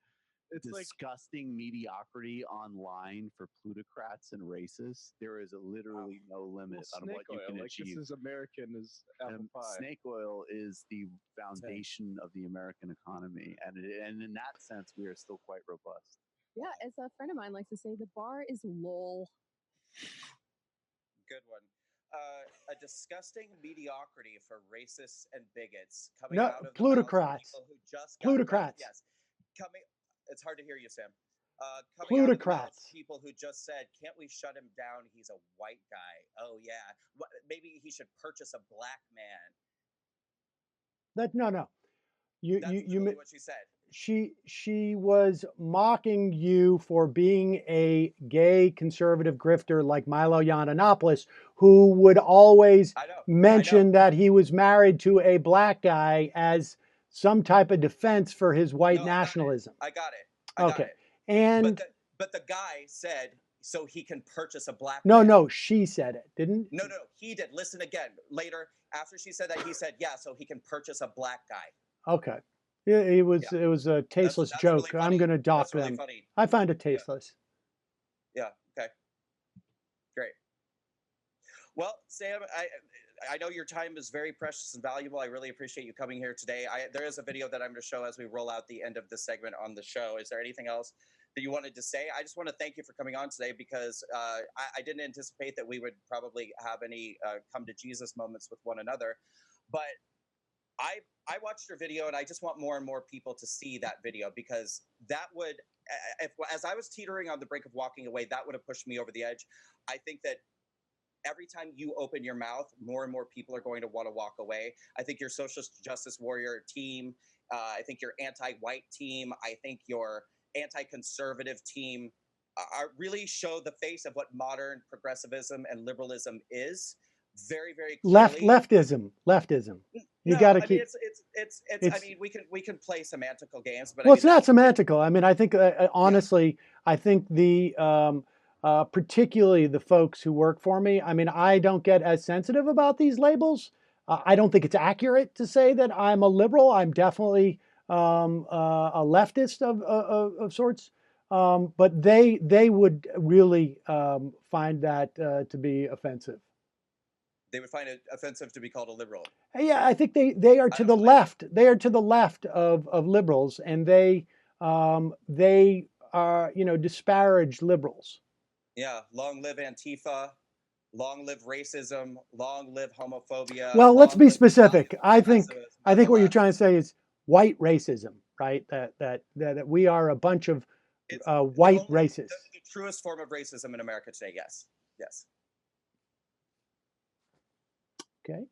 disgusting mediocrity online for plutocrats and racists, there is literally no limit on what you can achieve. This is American as apple pie. Snake oil is the foundation of the American economy, and in that sense, we are still quite robust. Yeah, as a friend of mine likes to say, the bar is lol. Good one. A disgusting mediocrity for racists and bigots coming out of plutocrats. The people who just Plutocrats. Yes, coming. It's hard to hear you, Sam. Coming Plutocrats. out of the people who just said, "Can't we shut him down? He's a white guy." Oh yeah, maybe he should purchase a black man. No. That's literally what she said. She was mocking you for being a gay conservative grifter like Milo Yiannopoulos, who would always mention that he was married to a black guy as some type of defense for his white nationalism. I got it. And but the guy said so he can purchase a black man. man. No, she said it, didn't? No, he did. Listen again. Later, after she said that, he said, yeah, so he can purchase a black guy. Okay. It was a tasteless joke. Really I'm going to dock really them. Funny. I find it tasteless. Yeah. Okay. Great. Well, Sam, I know your time is very precious and valuable. I really appreciate you coming here today. There is a video that I'm going to show as we roll out the end of this segment on the show. Is there anything else that you wanted to say? I just want to thank you for coming on today because I didn't anticipate that we would probably have any come to Jesus moments with one another, but I watched your video and I just want more and more people to see that video because that would, as I was teetering on the brink of walking away, that would have pushed me over the edge. I think that every time you open your mouth, more and more people are going to want to walk away. I think your social justice warrior team, I think your anti-white team, I think your anti-conservative team really show the face of what modern progressivism and liberalism is. Very, very clearly. Leftism. You got to keep. It's. I mean, we can play semantical games, but well, it's not semantical. I mean, I think honestly, I think the particularly the folks who work for me. I mean, I don't get as sensitive about these labels. I don't think it's accurate to say that I'm a liberal. I'm definitely a leftist of sorts. But they would really find that to be offensive. They would find it offensive to be called a liberal. Yeah, I think they are to the left. They are to the left of liberals, and they are disparage liberals. Yeah, long live Antifa, long live racism, long live homophobia. Well, let's be specific. I think what you're trying to say is white racism, right? That we are a bunch of white racists. The truest form of racism in America today. Yes. Okay.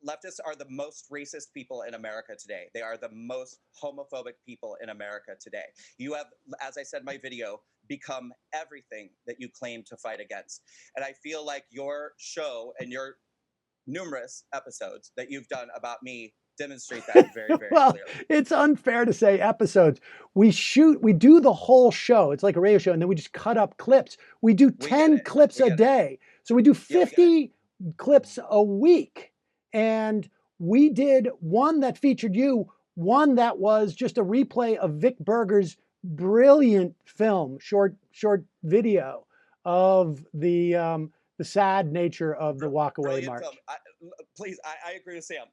Leftists are the most racist people in America today. They are the most homophobic people in America today. You have, as I said in my video, become everything that you claim to fight against. And I feel like your show and your numerous episodes that you've done about me demonstrate that very, very well, clearly. It's unfair to say episodes. We do the whole show. It's like a radio show, and then we just cut up clips. We do 10 clips a day. So we do 50 clips a week. And we did one that featured you, one that was just a replay of Vic Berger's brilliant film, short video of the sad nature of the walkaway march. Film. Please, I agree with Sam.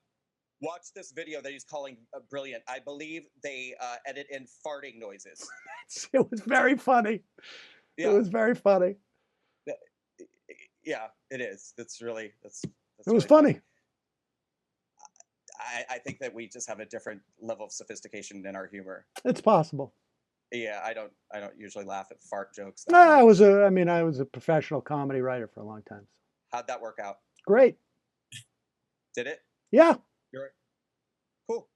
Watch this video that he's calling brilliant. I believe they edit in farting noises. It was very funny. Yeah. It was very funny. Yeah, it is. That's it was really funny. I think that we just have a different level of sophistication in our humor. It's possible. Yeah, I don't usually laugh at fart jokes. No, I was a professional comedy writer for a long time. So. How'd that work out? Great. Did it? Yeah. You're cool.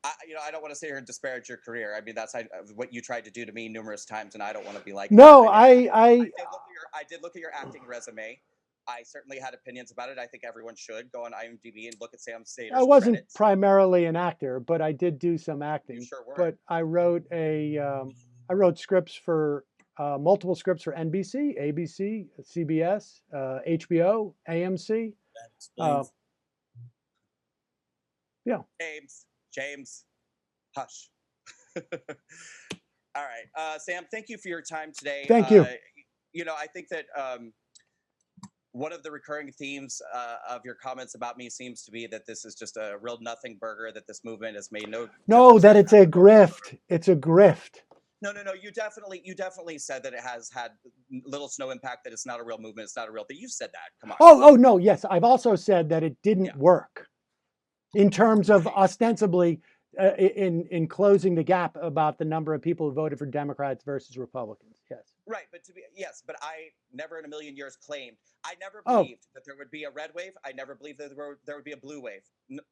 I don't want to sit here and disparage your career. I mean, that's what you tried to do to me numerous times, and I don't want to be like. No, I did look at your acting resume. I certainly had opinions about it. I think everyone should go on IMDb and look at Sam Seder's I wasn't credits. primarily an actor, but I did do some acting. You sure were. But I wrote I wrote scripts for multiple scripts for NBC, ABC, CBS, HBO, AMC. Yeah. James, hush. All right, Sam. Thank you for your time today. Thank you. I think that one of the recurring themes of your comments about me seems to be that this is just a real nothing burger, that this movement has made no, that it's a grift. It's a grift. No. You definitely said that it has had little to no impact, that it's not a real movement, it's not a real thing. You've said that. Come on. Oh no, yes. I've also said that it didn't work in terms of ostensibly in closing the gap about the number of people who voted for Democrats versus Republicans. Yes. Right, but I never in a million years claimed. I never believed that there would be a red wave. I never believed that there would be a blue wave.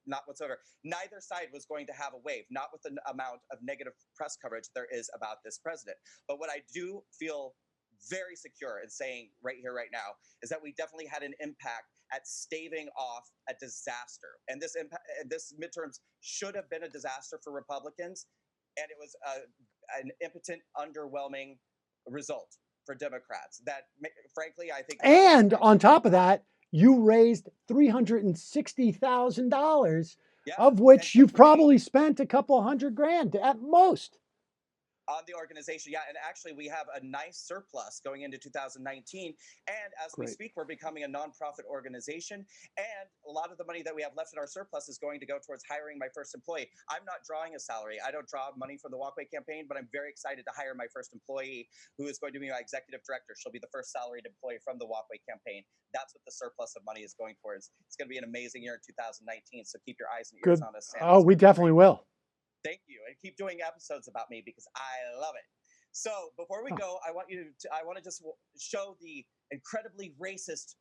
Not whatsoever. Neither side was going to have a wave, not with the amount of negative press coverage there is about this president. But what I do feel very secure in saying right here, right now, is that we definitely had an impact at staving off a disaster. And this midterms should have been a disaster for Republicans, and it was an impotent, underwhelming result for Democrats that, frankly, I think. And on top of that, you raised $360,000, of which you've probably spent a couple $100,000 at most. On the organization, yeah, and actually we have a nice surplus going into 2019, and as we speak, we're becoming a nonprofit organization, and a lot of the money that we have left in our surplus is going to go towards hiring my first employee. I'm not drawing a salary. I don't draw money from the Walkway campaign, but I'm very excited to hire my first employee, who is going to be my executive director. She'll be the first salaried employee from the Walkway campaign. That's what the surplus of money is going towards. It's going to be an amazing year in 2019, so keep your eyes and ears on us, Sam. Oh, we definitely will. Thank you, and keep doing episodes about me because I love it. So before we go, I want to just show the incredibly racist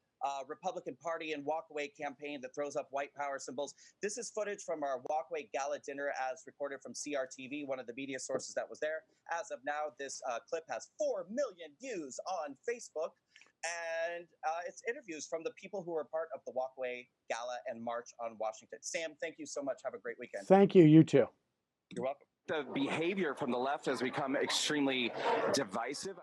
Republican Party and Walkaway campaign that throws up white power symbols. This is footage from our Walkaway Gala dinner, as recorded from CRTV, one of the media sources that was there. As of now, this clip has 4 million views on Facebook, and it's interviews from the people who are part of the Walkaway Gala and March on Washington. Sam, thank you so much. Have a great weekend. Thank you. You too. You're welcome. The behavior from the left has become extremely divisive.